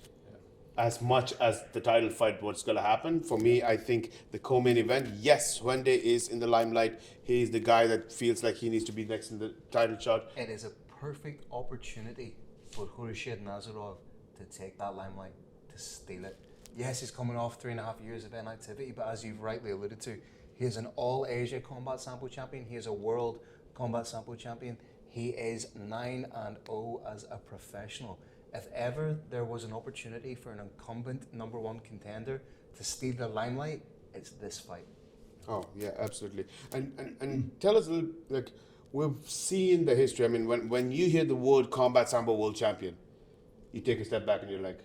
as much as the title fight, what's going to happen. For me, I think the co-main event, yes, Wende is in the limelight. He's the guy that feels like he needs to be next in the title shot. It is a perfect opportunity for Khurshid Nazarov to take that limelight, to steal it. Yes, he's coming off 3.5 years of inactivity, but as you've rightly alluded to, he is an all-Asia combat sambo champion. He is a world combat sambo champion. He is 9-0 as a professional. If ever there was an opportunity for an incumbent #1 contender to steal the limelight, it's this fight. Oh yeah, absolutely. And tell us a little, like, we've seen the history. I mean, when you hear the word combat sambo world champion, you take a step back and you're like,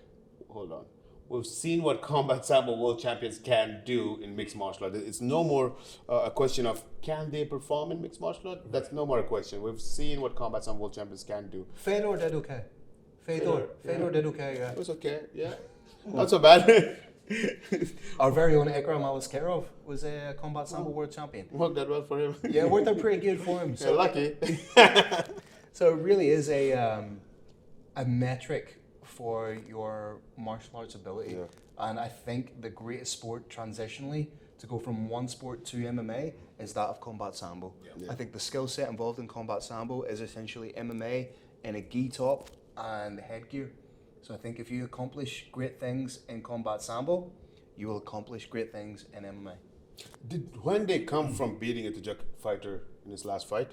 hold on. We've seen what combat sambo world champions can do in mixed martial art. It's no more a question of can they perform in mixed martial art. That's no more a question. We've seen what combat sambo world champions can do. Fedor did okay. Fedor did okay, yeah. It was okay, yeah. Not so bad. Our very own Ikram Aliskerov was a combat sambo world champion. Worked out well for him. Yeah, it worked out pretty good for him. Yeah, So lucky. So it really is a metric for your martial arts ability. Yeah. And I think the greatest sport transitionally to go from one sport to MMA is that of combat sambo. Yeah. I think the skill set involved in combat sambo is essentially MMA in a gi top and headgear. So I think if you accomplish great things in combat sambo, you will accomplish great things in MMA. When they come from beating a Tajik fighter in his last fight?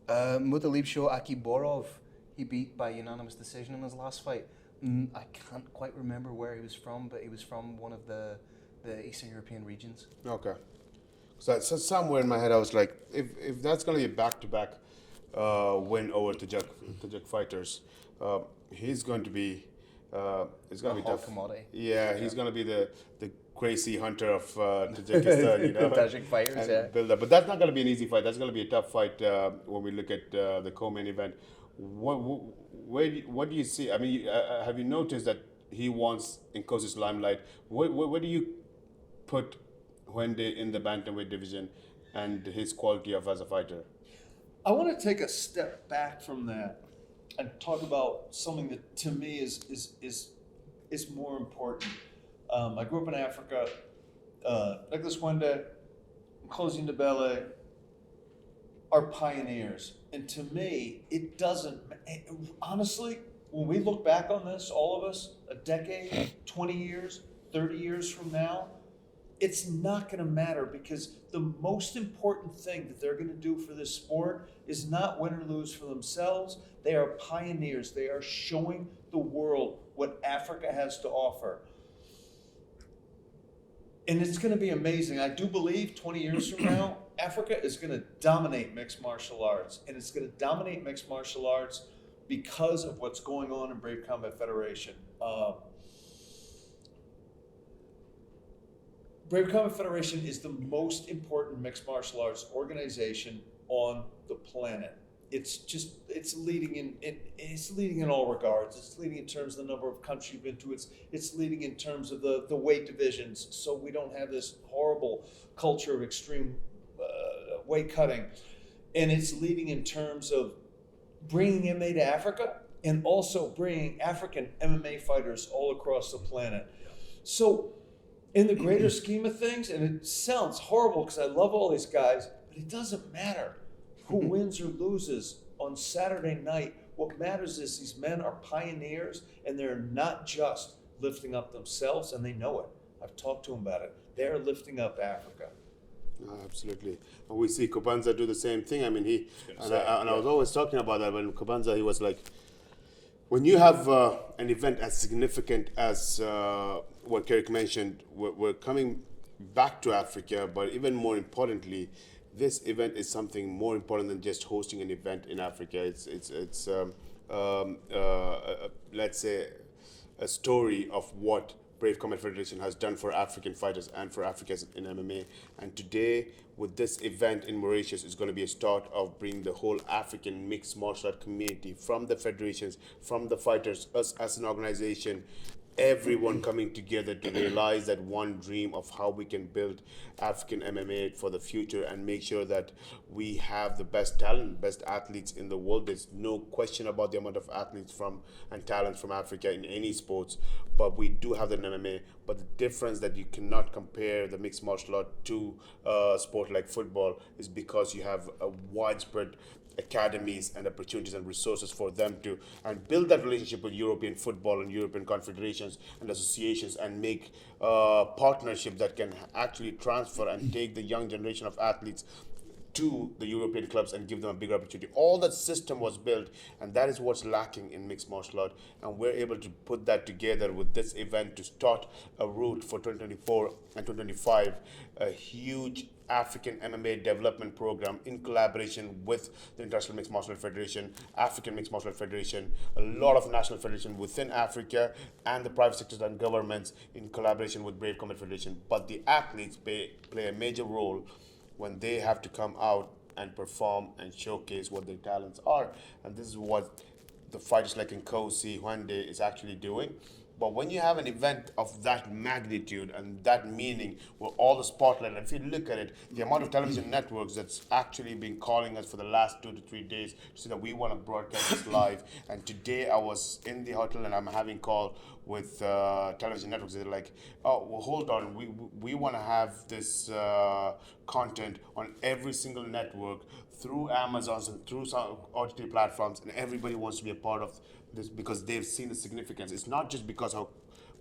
Mutalibsho Akiborov, he beat by unanimous decision in his last fight. I can't quite remember where he was from, but he was from one of the Eastern European regions. Okay. So somewhere in my head I was like, if that's going to be a back-to-back win over Tajik fighters, he's going to be it's going to be hot tough. commodity. Yeah, he's going to be the crazy hunter of Tajikistan, you know. Tajik fighters, and yeah. build up. But that's not going to be an easy fight. That's going to be a tough fight when we look at the co-main event. What do you see? I mean, have you noticed that he wants Nkosi's limelight? Where do you put Wende in the bantamweight division and his quality of as a fighter? I want to take a step back from that and talk about something that to me is more important. I grew up in Africa. Nicholas Wende, Nkosi Ndebele are pioneers. And to me, it doesn't, honestly, when we look back on this, all of us, a decade, 20 years, 30 years from now, it's not going to matter because the most important thing that they're going to do for this sport is not win or lose for themselves. They are pioneers. They are showing the world what Africa has to offer. And it's going to be amazing. I do believe 20 years from now, Africa is going to dominate mixed martial arts. And it's going to dominate mixed martial arts because of what's going on in Brave Combat Federation. Brave Combat Federation is the most important mixed martial arts organization on the planet. It's leading in all regards. It's leading in terms of the number of countries you've been to. It's leading in terms of the weight divisions. So we don't have this horrible culture of extreme weight cutting. And it's leading in terms of bringing MMA to Africa and also bringing African MMA fighters all across the planet. So in the greater scheme of things, and it sounds horrible because I love all these guys, but it doesn't matter who wins or loses on Saturday night. What matters is these men are pioneers, and they're not just lifting up themselves, and they know it. I've talked to them about it. They're lifting up Africa. Absolutely. And we see Kobanza do the same thing. I mean, I was always talking about that when Kobanza, he was like, when you have an event as significant as what Kirik mentioned, we're coming back to Africa, but even more importantly, this event is something more important than just hosting an event in Africa. It's let's say a story of what Brave Combat Federation has done for African fighters and for Africa in MMA. And today, with this event in Mauritius, is going to be a start of bringing the whole African mixed martial art community, from the federations, from the fighters, us as an organization, everyone coming together to realize that one dream of how we can build African MMA for the future and make sure that we have the best talent, best athletes in the world. There's no question about the amount of athletes and talents from Africa in any sports, but we do have the MMA. But the difference that you cannot compare the mixed martial art to a sport like football is because you have a widespread academies and opportunities and resources for them to and build that relationship with European football and European confederations and associations and make partnerships that can actually transfer and take the young generation of athletes to the European clubs and give them a bigger opportunity. All that system was built, and that is what's lacking in mixed martial art. And we're able to put that together with this event to start a route for 2024 and 2025, a huge African MMA development program in collaboration with the International Mixed Martial Art Federation, African Mixed Martial Art Federation, a lot of national federations within Africa, and the private sectors and governments in collaboration with Brave Combat Federation. But the athletes play a major role when they have to come out and perform and showcase what their talents are. And this is what the fighters like Nkosi, Wande is actually doing. But when you have an event of that magnitude and that meaning, where all the spotlight, and if you look at it, the amount of television networks that's actually been calling us for the last 2 to 3 days to say that we want to broadcast this live. And today I was in the hotel and I'm having call with television networks. They're like, oh, well, hold on, we want to have this content on every single network through Amazon and through some OTT platforms, and everybody wants to be a part of this because they've seen the significance. It's not just because how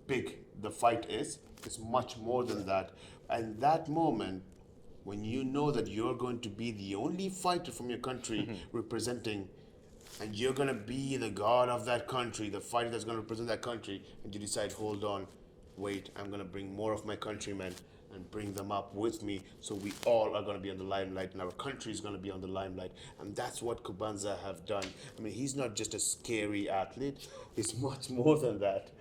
big the fight is, it's much more than that. And that moment, when you know that you're going to be the only fighter from your country representing, and you're going to be the god of that country, the fighter that's going to represent that country, and you decide, hold on, wait, I'm going to bring more of my countrymen and bring them up with me, so we all are going to be on the limelight and our country is going to be on the limelight. And that's what Kubanza have done. I mean, he's not just a scary athlete, he's much more than that.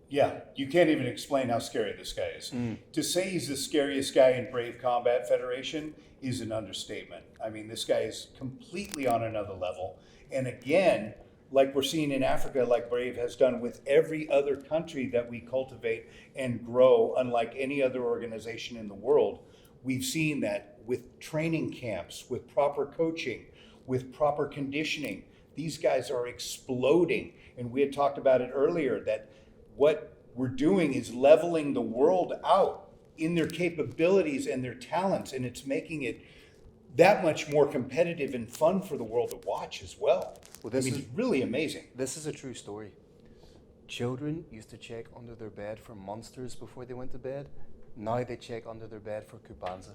Yeah, you can't even explain how scary this guy is. To say he's the scariest guy in Brave Combat Federation is an understatement. I mean, this guy is completely on another level. And again, like we're seeing in Africa, like Brave has done with every other country that we cultivate and grow, unlike any other organization in the world, we've seen that with training camps, with proper coaching, with proper conditioning, these guys are exploding. And we had talked about it earlier, that what we're doing is leveling the world out in their capabilities and their talents, and it's making it that much more competitive and fun for the world to watch as well. This it's really amazing. This is a true story. Children used to check under their bed for monsters before they went to bed. Now they check under their bed for Kubanza.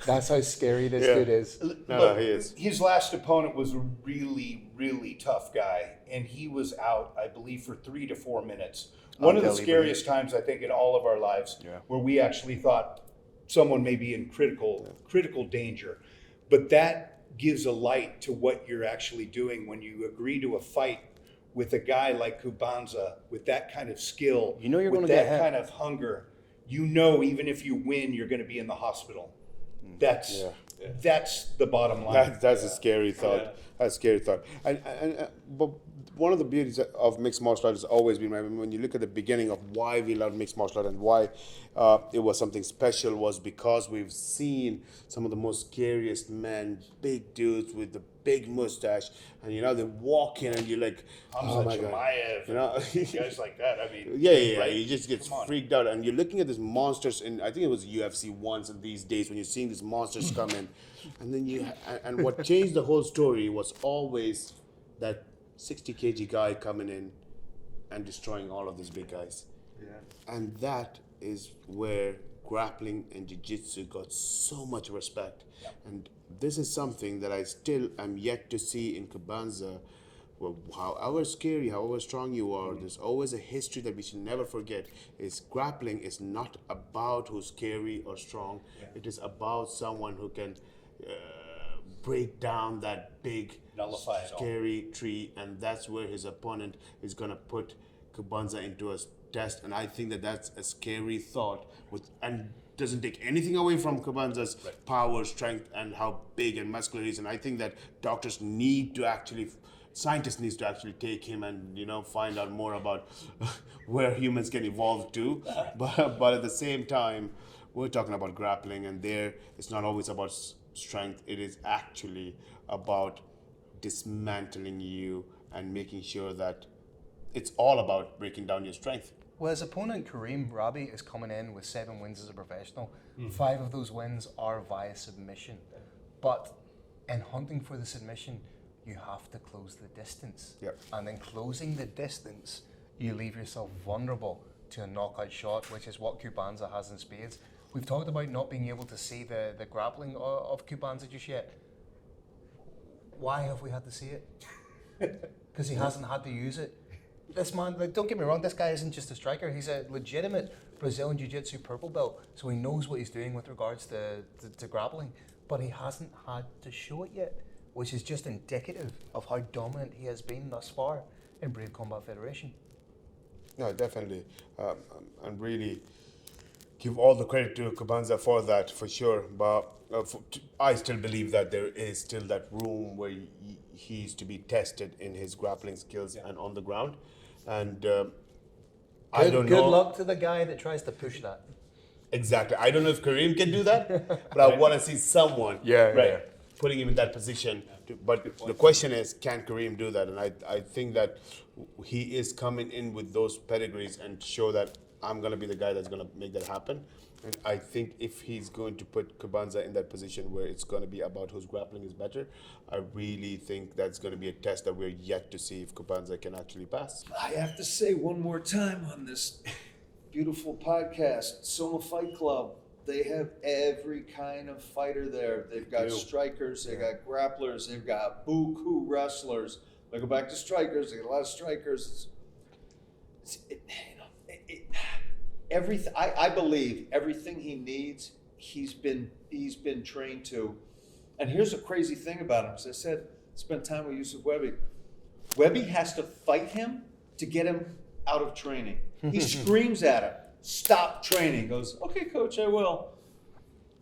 That's how scary this dude is. No, he is. His last opponent was a really, really tough guy, and he was out, I believe, for 3 to 4 minutes. One of the scariest times, I think, in all of our lives, where we actually thought someone may be in critical danger. But that gives a light to what you're actually doing when you agree to a fight with a guy like Kubanza, with that kind of skill, you know you're with going to get that kind of hunger. You know, even if you win, you're going to be in the hospital. That's the bottom line. That's a scary thought. That's a scary thought. But one of the beauties of mixed martial arts has always been, when you look at the beginning of why we love mixed martial arts and why it was something special, was because we've seen some of the most scariest men, big dudes with the big mustache, and they walk in and you're like, oh my God, guys like that. I mean, yeah, you just get freaked out, and you're looking at these monsters. And I think it was UFC once, and these days when you're seeing these monsters come in, and then and what changed the whole story was always that 60 kg guy coming in and destroying all of these big guys. And that is where grappling and jiu-jitsu got so much respect. And this is something that I still am yet to see in Kubanza. Well, however scary, however strong you are, there's always a history that we should never forget. Is grappling is not about who's scary or strong. It is about someone who can break down that big, scary tree, and that's where his opponent is going to put Kubanza into a test. And I think that that's a scary thought, and doesn't take anything away from Kubanza's power, strength, and how big and muscular he is. And I think that scientists need to actually take him and find out more about where humans can evolve to. But at the same time, we're talking about grappling, and there it's not always about strength. It is actually about dismantling you and making sure that it's all about breaking down your strength. Well, his opponent, Kareem Rabi, is coming in with 7 wins as a professional. 5 of those wins are via submission. But in hunting for the submission, you have to close the distance. And in closing the distance, you leave yourself vulnerable to a knockout shot, which is what Kubanza has in spades. We've talked about not being able to see the grappling of Kubanza just yet. Why have we had to see it? Because he hasn't had to use it. This man, don't get me wrong, this guy isn't just a striker. He's a legitimate Brazilian Jiu-Jitsu purple belt, so he knows what he's doing with regards to grappling, but he hasn't had to show it yet, which is just indicative of how dominant he has been thus far in Brave Combat Federation. No, definitely. And really, give all the credit to Cabanza for that, for sure. But I still believe that there is still that room where he's to be tested in his grappling skills and on the ground. And I don't know. Good luck to the guy that tries to push that. Exactly. I don't know if Kareem can do that, but I want to see someone putting him in that position. But the question is, can Kareem do that? And I think that he is coming in with those pedigrees and show that I'm going to be the guy that's going to make that happen. And I think if he's going to put Cabanza in that position where it's going to be about whose grappling is better, I really think that's going to be a test that we're yet to see if Cabanza can actually pass. I have to say one more time on this beautiful podcast, Soma Fight Club. They have every kind of fighter there. They've got strikers, they've got grapplers, they've got buku wrestlers. They go back to strikers. They got a lot of strikers. Everything. I believe everything he needs. He's been trained to. And here's a crazy thing about him. As I said, spent time with Yusuf Webby. Webby has to fight him to get him out of training. He screams at him, "Stop training." He goes, "Okay, coach, I will."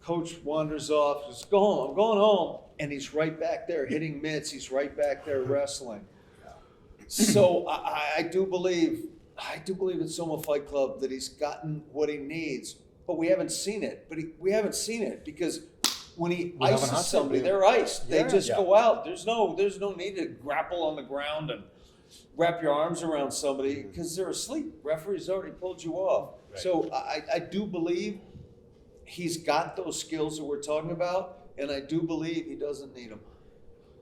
Coach wanders off, just go home. I'm going home. And he's right back there hitting mitts. He's right back there wrestling. So I do believe at Soma Fight Club that he's gotten what he needs, but we haven't seen it. We haven't seen it because when he ices somebody, they're iced. They just go out. There's no need to grapple on the ground and wrap your arms around somebody because they're asleep. Referee's already pulled you off. Right. So I do believe he's got those skills that we're talking about, and I do believe he doesn't need them.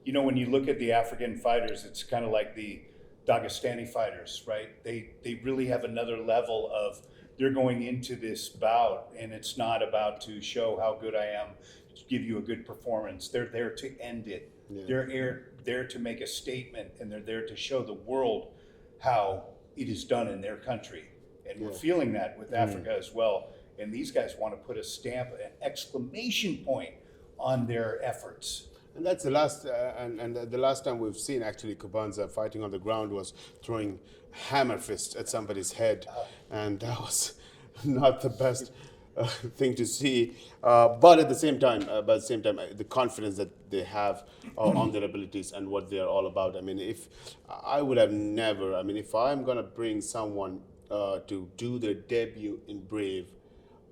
You know, when you look at the African fighters, it's kind of like the Dagestani fighters, right? They really have another level of, they're going into this bout, and it's not about to show how good I am, to give you a good performance. They're there to end it. Yeah. They're there to make a statement, and they're there to show the world how it is done in their country. And we're feeling that with Africa as well. And these guys want to put a stamp, an exclamation point on their efforts. And that's the last, and the last time we've seen actually Cabanza fighting on the ground was throwing hammer fists at somebody's head, and that was not the best thing to see. But at the same time, the confidence that they have on their abilities and what they are all about. I mean, if I'm gonna bring someone to do their debut in Brave,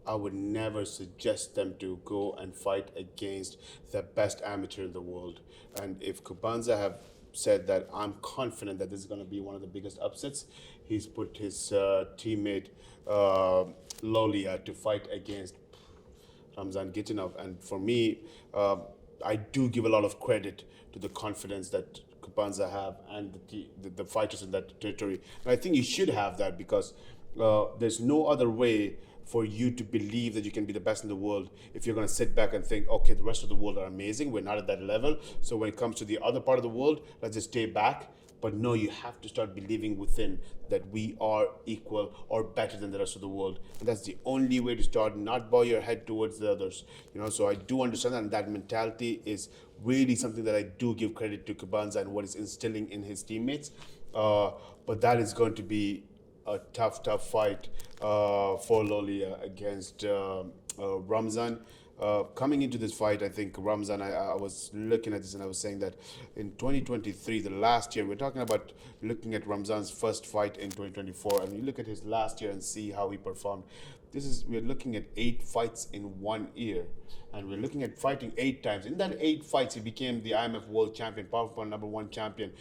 I would never suggest them to go and fight against the best amateur in the world. And if Cabanza have said that I'm confident that this is going to be one of the biggest upsets, he's put his teammate Lolia to fight against Ramzan Gitinov. And for me, I do give a lot of credit to the confidence that Cabanza have and the fighters in that territory. And I think you should have that because there's no other way for you to believe that you can be the best in the world if you're going to sit back and think, okay, the rest of the world are amazing, we're not at that level, so when it comes to the other part of the world, let's just stay back. But no, you have to start believing within that we are equal or better than the rest of the world. And that's the only way to start, not bow your head towards the others. So I do understand that, and that mentality is really something that I do give credit to Cabanza and what he's instilling in his teammates. But that is going to be a tough fight for Lolia against Ramzan. Coming into this fight, I think Ramzan, I was looking at this and I was saying that in 2023, the last year, we're talking about looking at Ramzan's first fight in 2024, and you look at his last year and see how he performed. We're looking at 8 fights in 1 year, and we're looking at fighting 8 times. In that 8 fights, he became the IMF World Champion, Powerful #1 champion,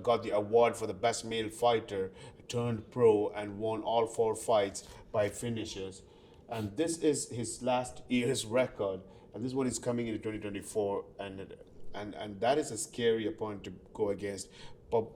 got the award for the best male fighter, turned pro, and won all 4 fights by finishes. And this is his last year's record, and this is what is coming into 2024, and that is a scary opponent to go against. But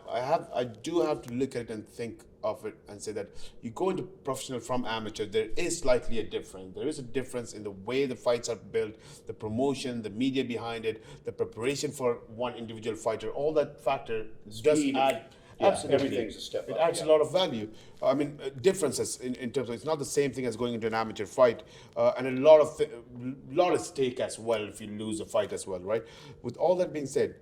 I do have to look at it and think of it and say that you go into professional from amateur, there is slightly a difference. There is a difference in the way the fights are built, the promotion, the media behind it, the preparation for one individual fighter. All that factor does add. Absolutely. Everything's a step up. It adds a lot of value. I mean, differences in terms of, it's not the same thing as going into an amateur fight, and a lot at stake as well if you lose a fight as well, right? With all that being said,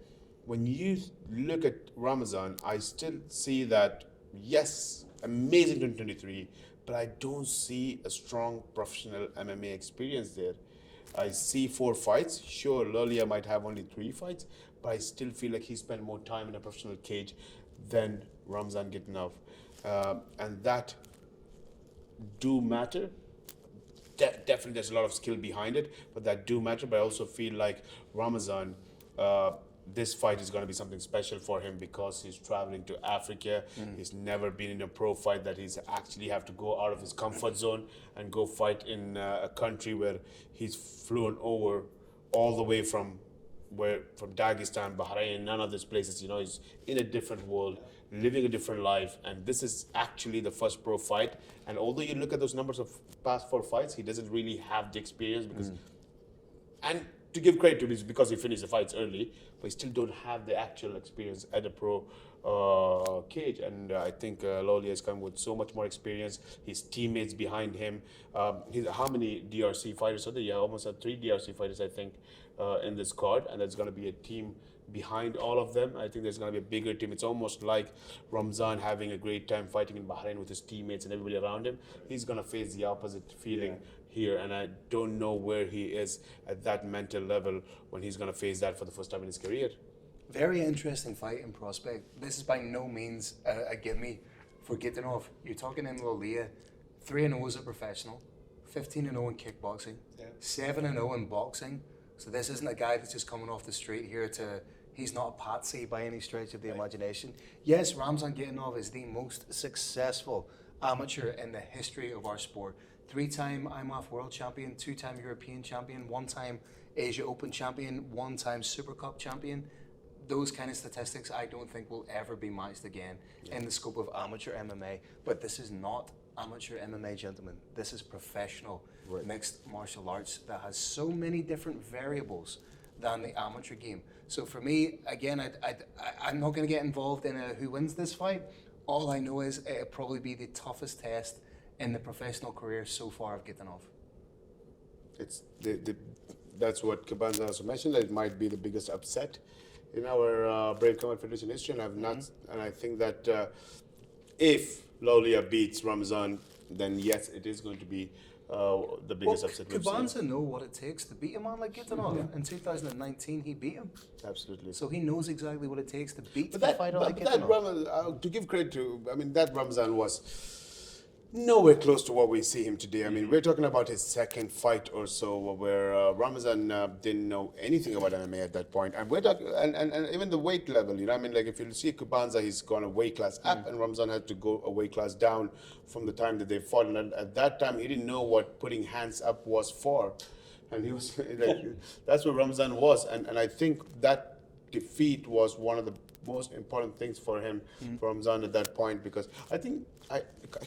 when you look at Ramzan, I still see that, yes, amazing 2023, but I don't see a strong professional MMA experience there. I see 4 fights. Sure, Lolia might have only 3 fights, but I still feel like he spent more time in a professional cage than Ramzan Gitanov. And that do matter. Definitely there's a lot of skill behind it, but that do matter. But I also feel like Ramzan, this fight is going to be something special for him because he's traveling to Africa. He's never been in a pro fight that he's actually have to go out of his comfort zone and go fight in a country where he's flown over all the way from Dagestan, Bahrain, none of these places. He's in a different world, living a different life, and this is actually the first pro fight. And although you look at those numbers of past 4 fights, he doesn't really have the experience because, and to give credit to this, because he finished the fights early, but he still don't have the actual experience at a pro cage. And I think Lolia has come with so much more experience. His teammates behind him. How many DRC fighters are there? Yeah, almost 3 DRC fighters, I think, in this card, and there's going to be a team behind all of them. I think there's going to be a bigger team. It's almost like Ramzan having a great time fighting in Bahrain with his teammates and everybody around him. He's going to face the opposite feeling here, and I don't know where he is at that mental level when he's going to face that for the first time in his career. Very interesting fight in prospect. This is by no means a gimme for Gitanov. You're talking in Lolia, 3-0 as a professional, 15-0 in kickboxing, 7-0 in boxing. So this isn't a guy that's just coming off the street here he's not a patsy by any stretch of the imagination. Yes, Ramzan Gitanov is the most successful amateur in the history of our sport. 3-time IMAF world champion, 2-time European champion, 1-time Asia Open champion, 1-time Super Cup champion. Those kind of statistics I don't think will ever be matched again in the scope of amateur MMA. But this is not amateur MMA, gentlemen. This is professional mixed martial arts that has so many different variables than the amateur game. So for me, again, I'm not going to get involved in who wins this fight. All I know is it'll probably be the toughest test in the professional career so far of Gitanov. It's that's what Cabanza also mentioned, that it might be the biggest upset in our Brave Combat Federation history, and I think that if Lolia beats Ramzan, then yes, it is going to be the biggest upset we've seen. Cabanza know what it takes to beat a man like Gitanov. In 2019, he beat him. Absolutely. So he knows exactly what it takes to beat But a that, fighter but like that Gitanov. to give credit to, that Ramzan was nowhere close to what we see him today. We're talking about his second fight or so, where Ramzan didn't know anything about MMA at that point, and we're talking, and even the weight level. Like if you see Cabanza, he's gone a weight class up, and Ramzan had to go a weight class down from the time that they fought. And at that time, he didn't know what putting hands up was for, and he was like, that's what Ramzan was, and I think that defeat was one of the most important things for him, for Ramzan at that point, because I think I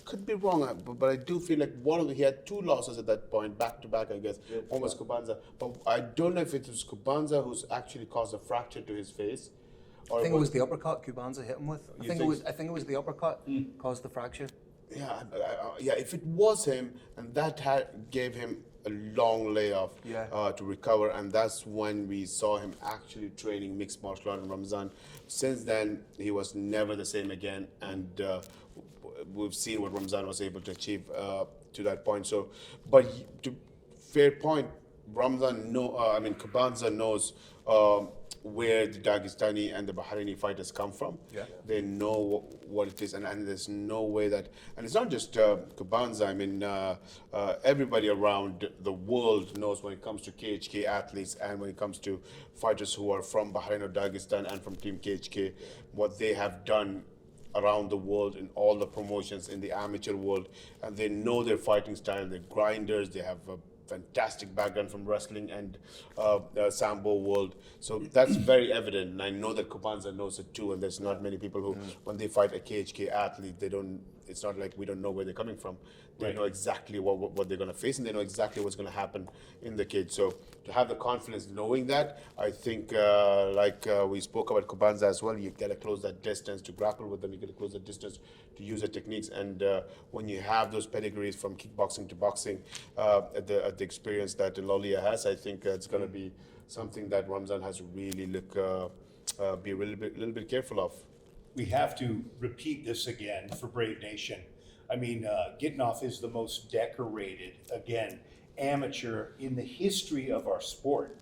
could be wrong, but I do feel like he had 2 losses at that point, back to back, I guess. One was Cabanza, but I don't know if it was Cabanza who's actually caused a fracture to his face. I think it was the uppercut Cabanza hit him with. I think it was the uppercut caused the fracture. Yeah, if it was him, and that gave him a long layoff to recover, and that's when we saw him actually training mixed martial art in Ramzan. Since then, he was never the same again, and we've seen what Ramzan was able to achieve to that point. So, but to fair point, Cabanza knows where the Dagestani and the Bahraini fighters come from. Yeah. They know what it is, and there's no way that, and it's not just Cabanza, everybody around the world knows when it comes to KHK athletes and when it comes to fighters who are from Bahrain or Dagestan and from Team KHK, what they have done around the world in all the promotions in the amateur world, and they know their fighting style, they're grinders, they have a fantastic background from wrestling and Sambo world. So that's very evident, and I know that Cabanza knows it too, and there's not many people who, when they fight a KHK athlete, it's not like we don't know where they're coming from. They know exactly what they're going to face, and they know exactly what's going to happen in the cage. So to have the confidence knowing that, I think we spoke about Cabanza as well, you got to close that distance to grapple with them, you got to close the distance to use the techniques, and when you have those pedigrees from kickboxing to boxing, at the experience that Lolia has, I think it's going to be something that Ramzan has to really be a little bit careful of. We have to repeat this again for Brave Nation. I mean, Gitnoff is the most decorated, again, amateur in the history of our sport.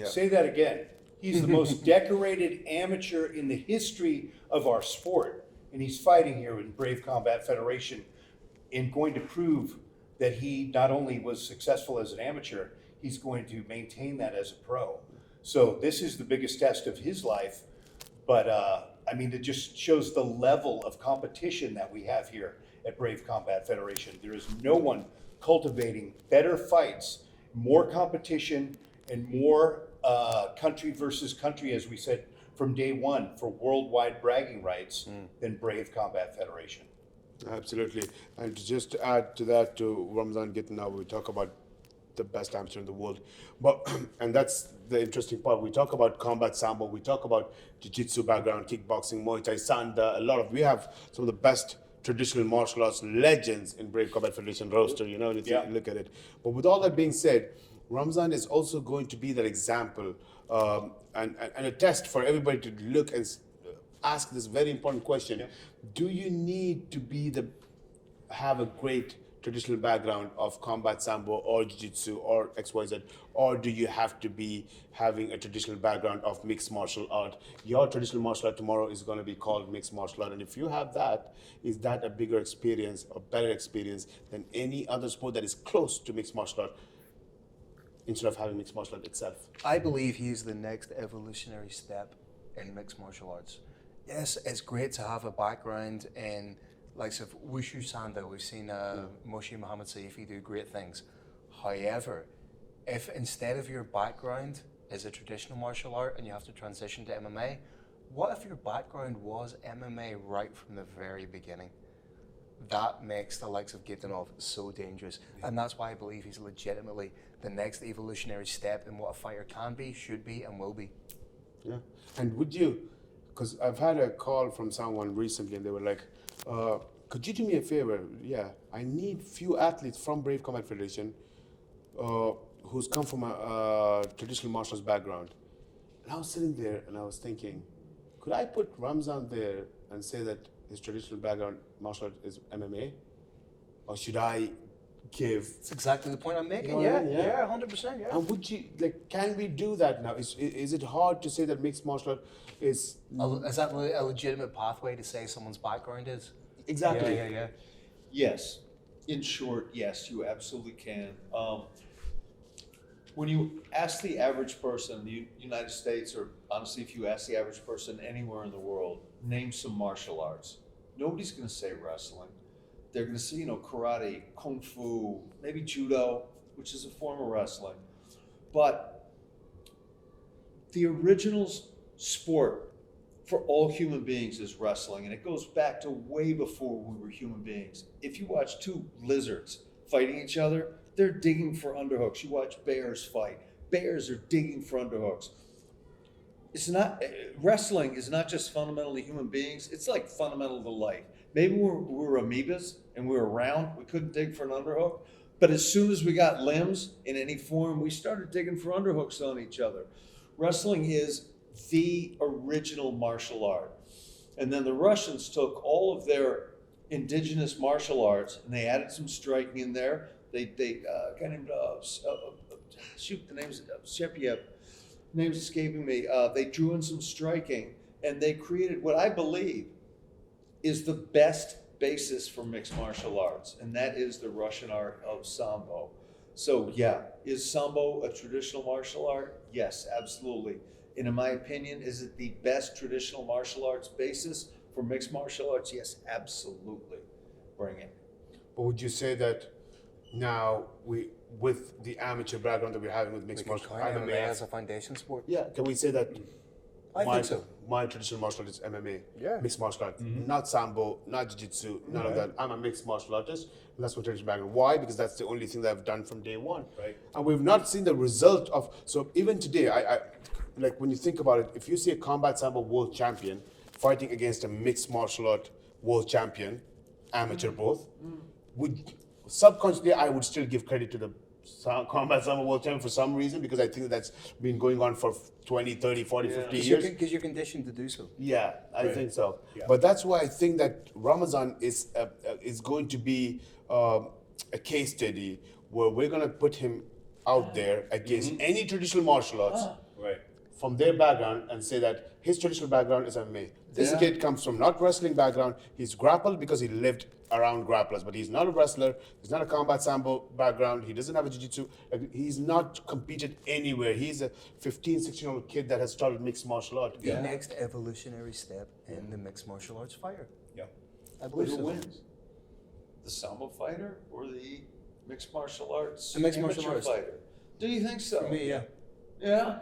Say that again. He's the most decorated amateur in the history of our sport. And he's fighting here in Brave Combat Federation and going to prove that he not only was successful as an amateur, he's going to maintain that as a pro. So this is the biggest test of his life. But I mean, it just shows the level of competition that we have here at Brave Combat Federation. There is no one cultivating better fights, more competition, and more country versus country, as we said from day one, for worldwide bragging rights than Brave Combat Federation. Absolutely. And to just add to that, to Ramzan Gitnoff, we talk about the best amateur in the world. But and that's the interesting part. We talk about combat sambo, we talk about jiu-jitsu background, kickboxing, Muay Thai, Sanda, we have some of the best traditional martial arts legends in Brave Combat Federation roster, you know, if you look at it. But with all that being said, Ramzan is also going to be that example and a test for everybody to look and ask this very important question. Do you need to have a great traditional background of combat sambo or jiu-jitsu or XYZ, or do you have to be having a traditional background of mixed martial art? Your traditional martial art tomorrow is going to be called mixed martial art, and if you have that, is that a bigger experience, a better experience than any other sport that is close to mixed martial art instead of having mixed martial art itself? I believe he's the next evolutionary step in mixed martial arts. Yes, it's great to have a background in likes of Wushu Sanda. We've seen Mohammed do great things. However, if instead of your background is a traditional martial art and you have to transition to MMA, what if your background was MMA right from the very beginning? That makes the likes of Gitnoff so dangerous. And that's why I believe he's legitimately the next evolutionary step in what a fighter can be, should be, and will be. Yeah. And would you, because I've had a call from someone recently and they were like, could you do me a favor? Yeah, I need few athletes from Brave Combat Federation who's come from a traditional martial arts background. And I was sitting there and I was thinking, could I put Ramzan there and say that his traditional background martial art is MMA? Or should I give... That's exactly the point I'm making, You know what I mean? yeah, 100%, yeah. And would you, can we do that now? Is it hard to say that mixed martial art is... Is that a legitimate pathway to say someone's background is? Exactly. Yeah. Yes. In short, yes, you absolutely can. When you ask the average person in the United States, or honestly, if you ask the average person anywhere in the world, name some martial arts, nobody's going to say wrestling. They're going to say, karate, kung fu, maybe judo, which is a form of wrestling. But the original sport for all human beings is wrestling, and it goes back to way before we were human beings. If you watch two lizards fighting each other, they're digging for underhooks. You watch bears fight. Bears are digging for underhooks. Wrestling is not just fundamentally human beings, it's like fundamental to life. Maybe we're amoebas and we were round, we couldn't dig for an underhook, but as soon as we got limbs in any form, we started digging for underhooks on each other. Wrestling is the original martial art. And then the Russians took all of their indigenous martial arts and they added some striking in there. They a guy named the name's Shepiev, name's escaping me. They drew in some striking and they created what I believe is the best basis for mixed martial arts, and that is the Russian art of Sambo. So yeah, is Sambo a traditional martial art? Yes, absolutely. And in my opinion, is it the best traditional martial arts basis for mixed martial arts? Yes, absolutely. Bring it. But would you say that now with the amateur background that we're having with mixed martial arts, MMA as a foundation sport? Yeah, can we say that I think so. my traditional martial art is MMA, Yeah. mixed martial art, not Sambo, not Jiu-Jitsu, none of that. I'm a mixed martial artist, and that's my traditional background. Why? Because that's the only thing that I've done from day one. Right. And we've not seen the result of, so even today, I like when you think about it, if you see a combat Sambo world champion fighting against a mixed martial art world champion, amateur both, would subconsciously I would still give credit to the combat sambo world champion for some reason, because I think that's been going on for 20, 30, 40, 50 years. Because you're conditioned to do so. Yeah, I think so. Yeah. But that's why I think that Ramazan is going to be a case study where we're going to put him out there against any traditional martial arts Right. from their background and say that his traditional background is MMA. This Yeah. kid comes from not wrestling background. He's grappled because he lived around grapplers, but he's not a wrestler. He's not a combat sambo background. He doesn't have a jiu-jitsu. He's not competed anywhere. He's a 15, 16-year-old kid that has started mixed martial art. The next evolutionary step in the mixed martial arts fire. Yeah. I But believe who so. wins? The sambo fighter or the mixed martial arts? The mixed martial amateur arts. fighter. Do you think so? For me, yeah. Yeah.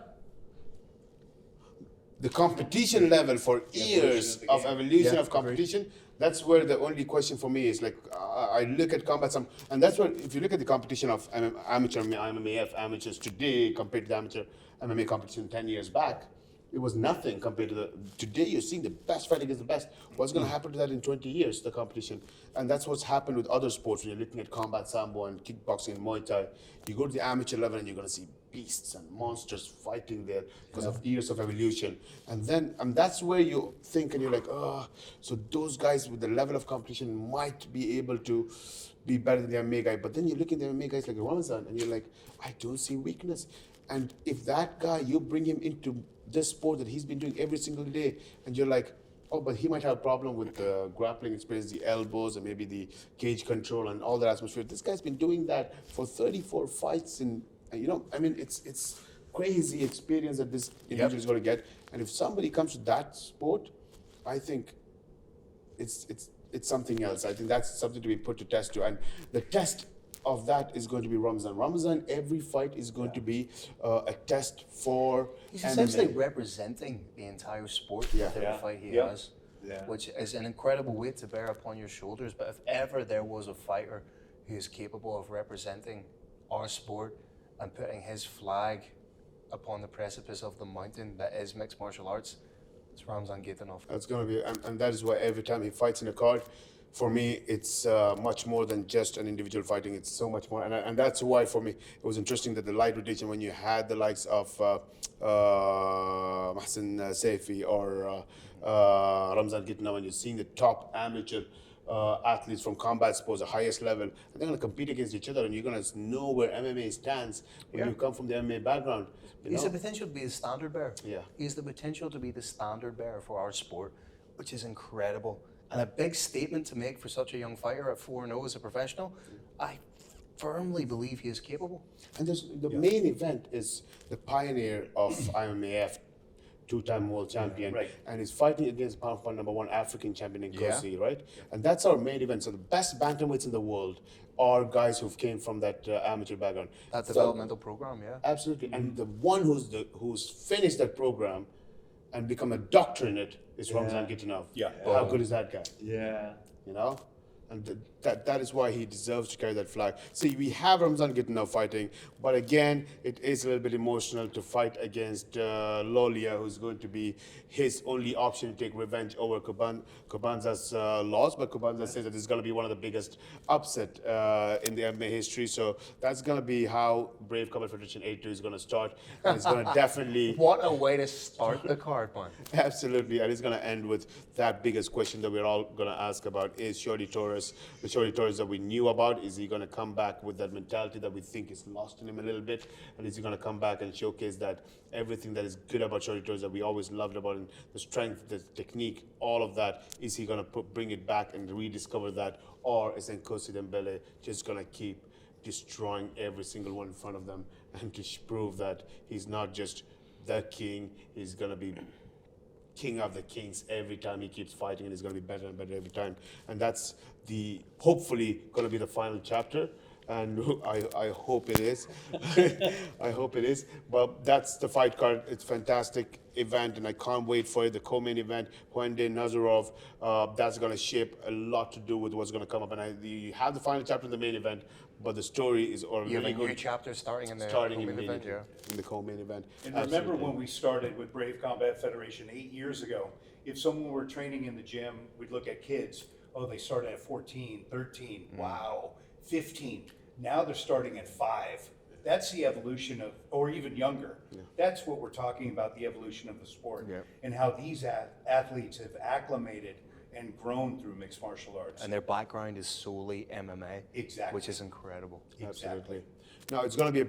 The competition level for years of the of game. evolution Yeah, of competition, that's where the only question for me is like, I look at combat sam, and that's what, if you look at the competition of amateur MMAF amateurs today compared to the amateur MMA competition 10 years back, it was nothing compared to today you're seeing the best fight against the best. What's going to happen to that in 20 years, the competition? And that's what's happened with other sports when you're looking at combat sambo and kickboxing and Muay Thai. You go to the amateur level and you're going to see beasts and monsters fighting there because of years of evolution. And that's where you think and you're like, oh, so those guys with the level of competition might be able to be better than the MMA guy. But then you look at the MMA guys like Ramazan and you're like, I don't see weakness. And if that guy, you bring him into this sport that he's been doing every single day, and you're like, oh, but he might have a problem with the grappling experience, the elbows, and maybe the cage control and all that atmosphere. This guy's been doing that for 34 fights, and you know, I mean, it's crazy experience that this individual is going to get. And if somebody comes to that sport, I think it's something else. I think that's something to be put to test to, and the test of that is going to be Ramazan. Ramazan, every fight is going to be a test for He's MMA. essentially representing the entire sport with every Yeah. fight he Yeah. has, Yeah. which is an incredible weight to bear upon your shoulders. But if ever there was a fighter who is capable of representing our sport and putting his flag upon the precipice of the mountain that is mixed martial arts, it's Ramzan Gatanov. That's going to be, and that is why every time he fights in a card, for me, it's much more than just an individual fighting. It's so much more, and that's why for me it was interesting that the light rotation, when you had the likes of Mahsen Saifi or Ramzan Gatanov, when you're seeing the top amateur athletes from combat sports, the highest level, and they're going to compete against each other, and you're going to know where MMA stands when you come from the MMA background. You He's know? the potential to be the standard bearer. Yeah. He's the potential to be the standard bearer for our sport, which is incredible. And a big statement to make for such a young fighter at 4-0 as a professional. I firmly believe he is capable. And the main event is the pioneer of IMAF, two-time world champion, Right. and he's fighting against pound for pound #1 African champion Nkosi, right? And that's our main event. So the best bantamweights in the world are guys who came from that amateur background. That So- developmental program, yeah. Absolutely. And the one who's finished that program and become a doctor in it is Ramzan Gatanov. Yeah. How good is that guy? Yeah. You know, and that is why he deserves to carry that flag. See, we have Ramzan Gatanov fighting, but again, it is a little bit emotional to fight against Lolia, who's going to be his only option to take revenge over Kubanza's loss. But Kubanza says that it's going to be one of the biggest upset in the MMA history. So that's going to be how Brave Combat Federation 82 is going to start, and it's going to definitely. What a way to start the card, man. Absolutely, and it's going to end with that biggest question that we're all going to ask about: is Shorty Torres, the Shorty Torres that we knew about, is he going to come back with that mentality that we think is lost in him a little bit, and is he going to come back and showcase that everything that is good about Shorty Torres that we always loved about him, the strength, the technique, all of that? Is he going to bring it back and rediscover that, or is Nkosi Ndebele just going to keep destroying every single one in front of them and to prove that he's not just the king, he's going to be king of the kings every time he keeps fighting, and he's going to be better and better every time. And that's hopefully going to be the final chapter, and I hope it is. I hope it is. But that's the fight card. It's a fantastic event, and I can't wait for it. The co-main event, Huende Nazarov, that's going to shape a lot to do with what's going to come up. And you have the final chapter in the main event, but the story is already You have a new good. chapter starting in the Starting co-main event, immediately in the co-main event. And remember Absolutely. when we started with Brave Combat Federation 8 years ago, if someone were training in the gym, we'd look at kids. Oh, they started at 14, 13, wow, 15. Now they're starting at 5. That's the evolution of, or even younger. That's what we're talking about, the evolution of the sport. Yeah. And how these athletes have acclimated and grown through mixed martial arts. And their background is solely MMA, Exactly. which is incredible. Absolutely. Now it's going to be a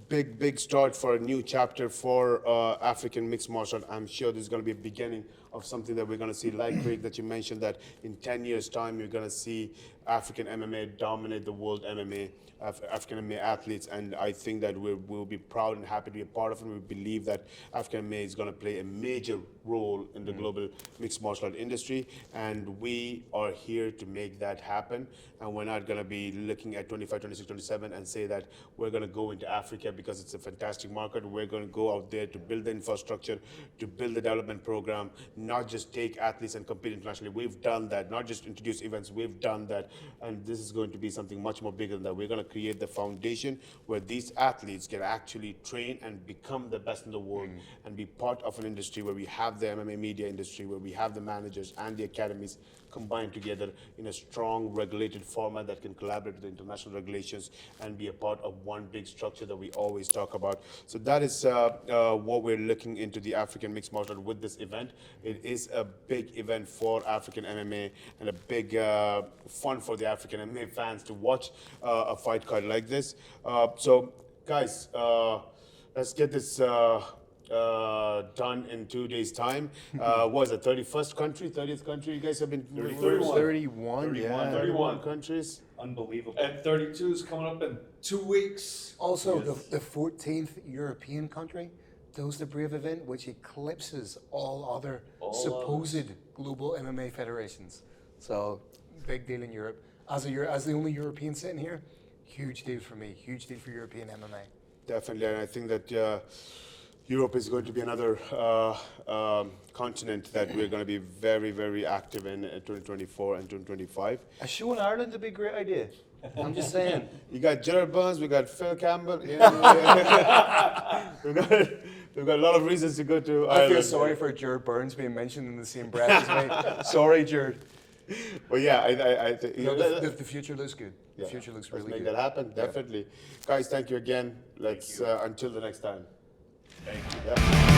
big start for a new chapter for African mixed martial art. I'm sure this is going to be a beginning of something that we're going to see, like Craig, that you mentioned, that in 10 years' time you're going to see African MMA dominate the world MMA, African MMA athletes, and I think that we'll be proud and happy to be a part of it. We believe that African MMA is going to play a major role in the global mixed martial art industry, and we are here to make that happen. And we're not going to be looking at 25, 26, 27 and say that we're going to go into Africa because it's a fantastic market. We're going to go out there to build the infrastructure, to build the development program, not just take athletes and compete internationally. We've done that, not just introduce events, we've done that. And this is going to be something much more bigger than that. We're going to create the foundation where these athletes can actually train and become the best in the world and be part of an industry where we have the MMA media industry, where we have the managers and the academies combined together in a strong regulated format that can collaborate with the international regulations and be a part of one big structure that we always talk about. So that is what we're looking into the African mixed martial art with this event. It is a big event for African MMA and a big fun for the African MMA fans to watch a fight card like this. So guys, let's get this done in 2 days' time. What was it, 31st country, 30th country? You guys have been 31, yeah. 31 countries. Unbelievable. And 32 is coming up in 2 weeks. Also, the 14th European country does the Brave event, which eclipses all other supposed global MMA federations. So, big deal in Europe. As the only European sitting here, huge deal for me, huge deal for European MMA. Definitely, and I think that Europe is going to be another continent that we're going to be very, very active in 2024 and 2025. A show in Ireland would be a great idea. I'm just saying. You got Gerard Burns, we got Phil Campbell. We've got a lot of reasons to go to Ireland. I feel sorry for Jared Burns being mentioned in the same breath as me. Sorry, Jared. But yeah, I think The future looks good. The yeah, future looks let's really make good. that happen. Definitely, guys. Thank you again. Let's until the next time. Thank you. Yeah.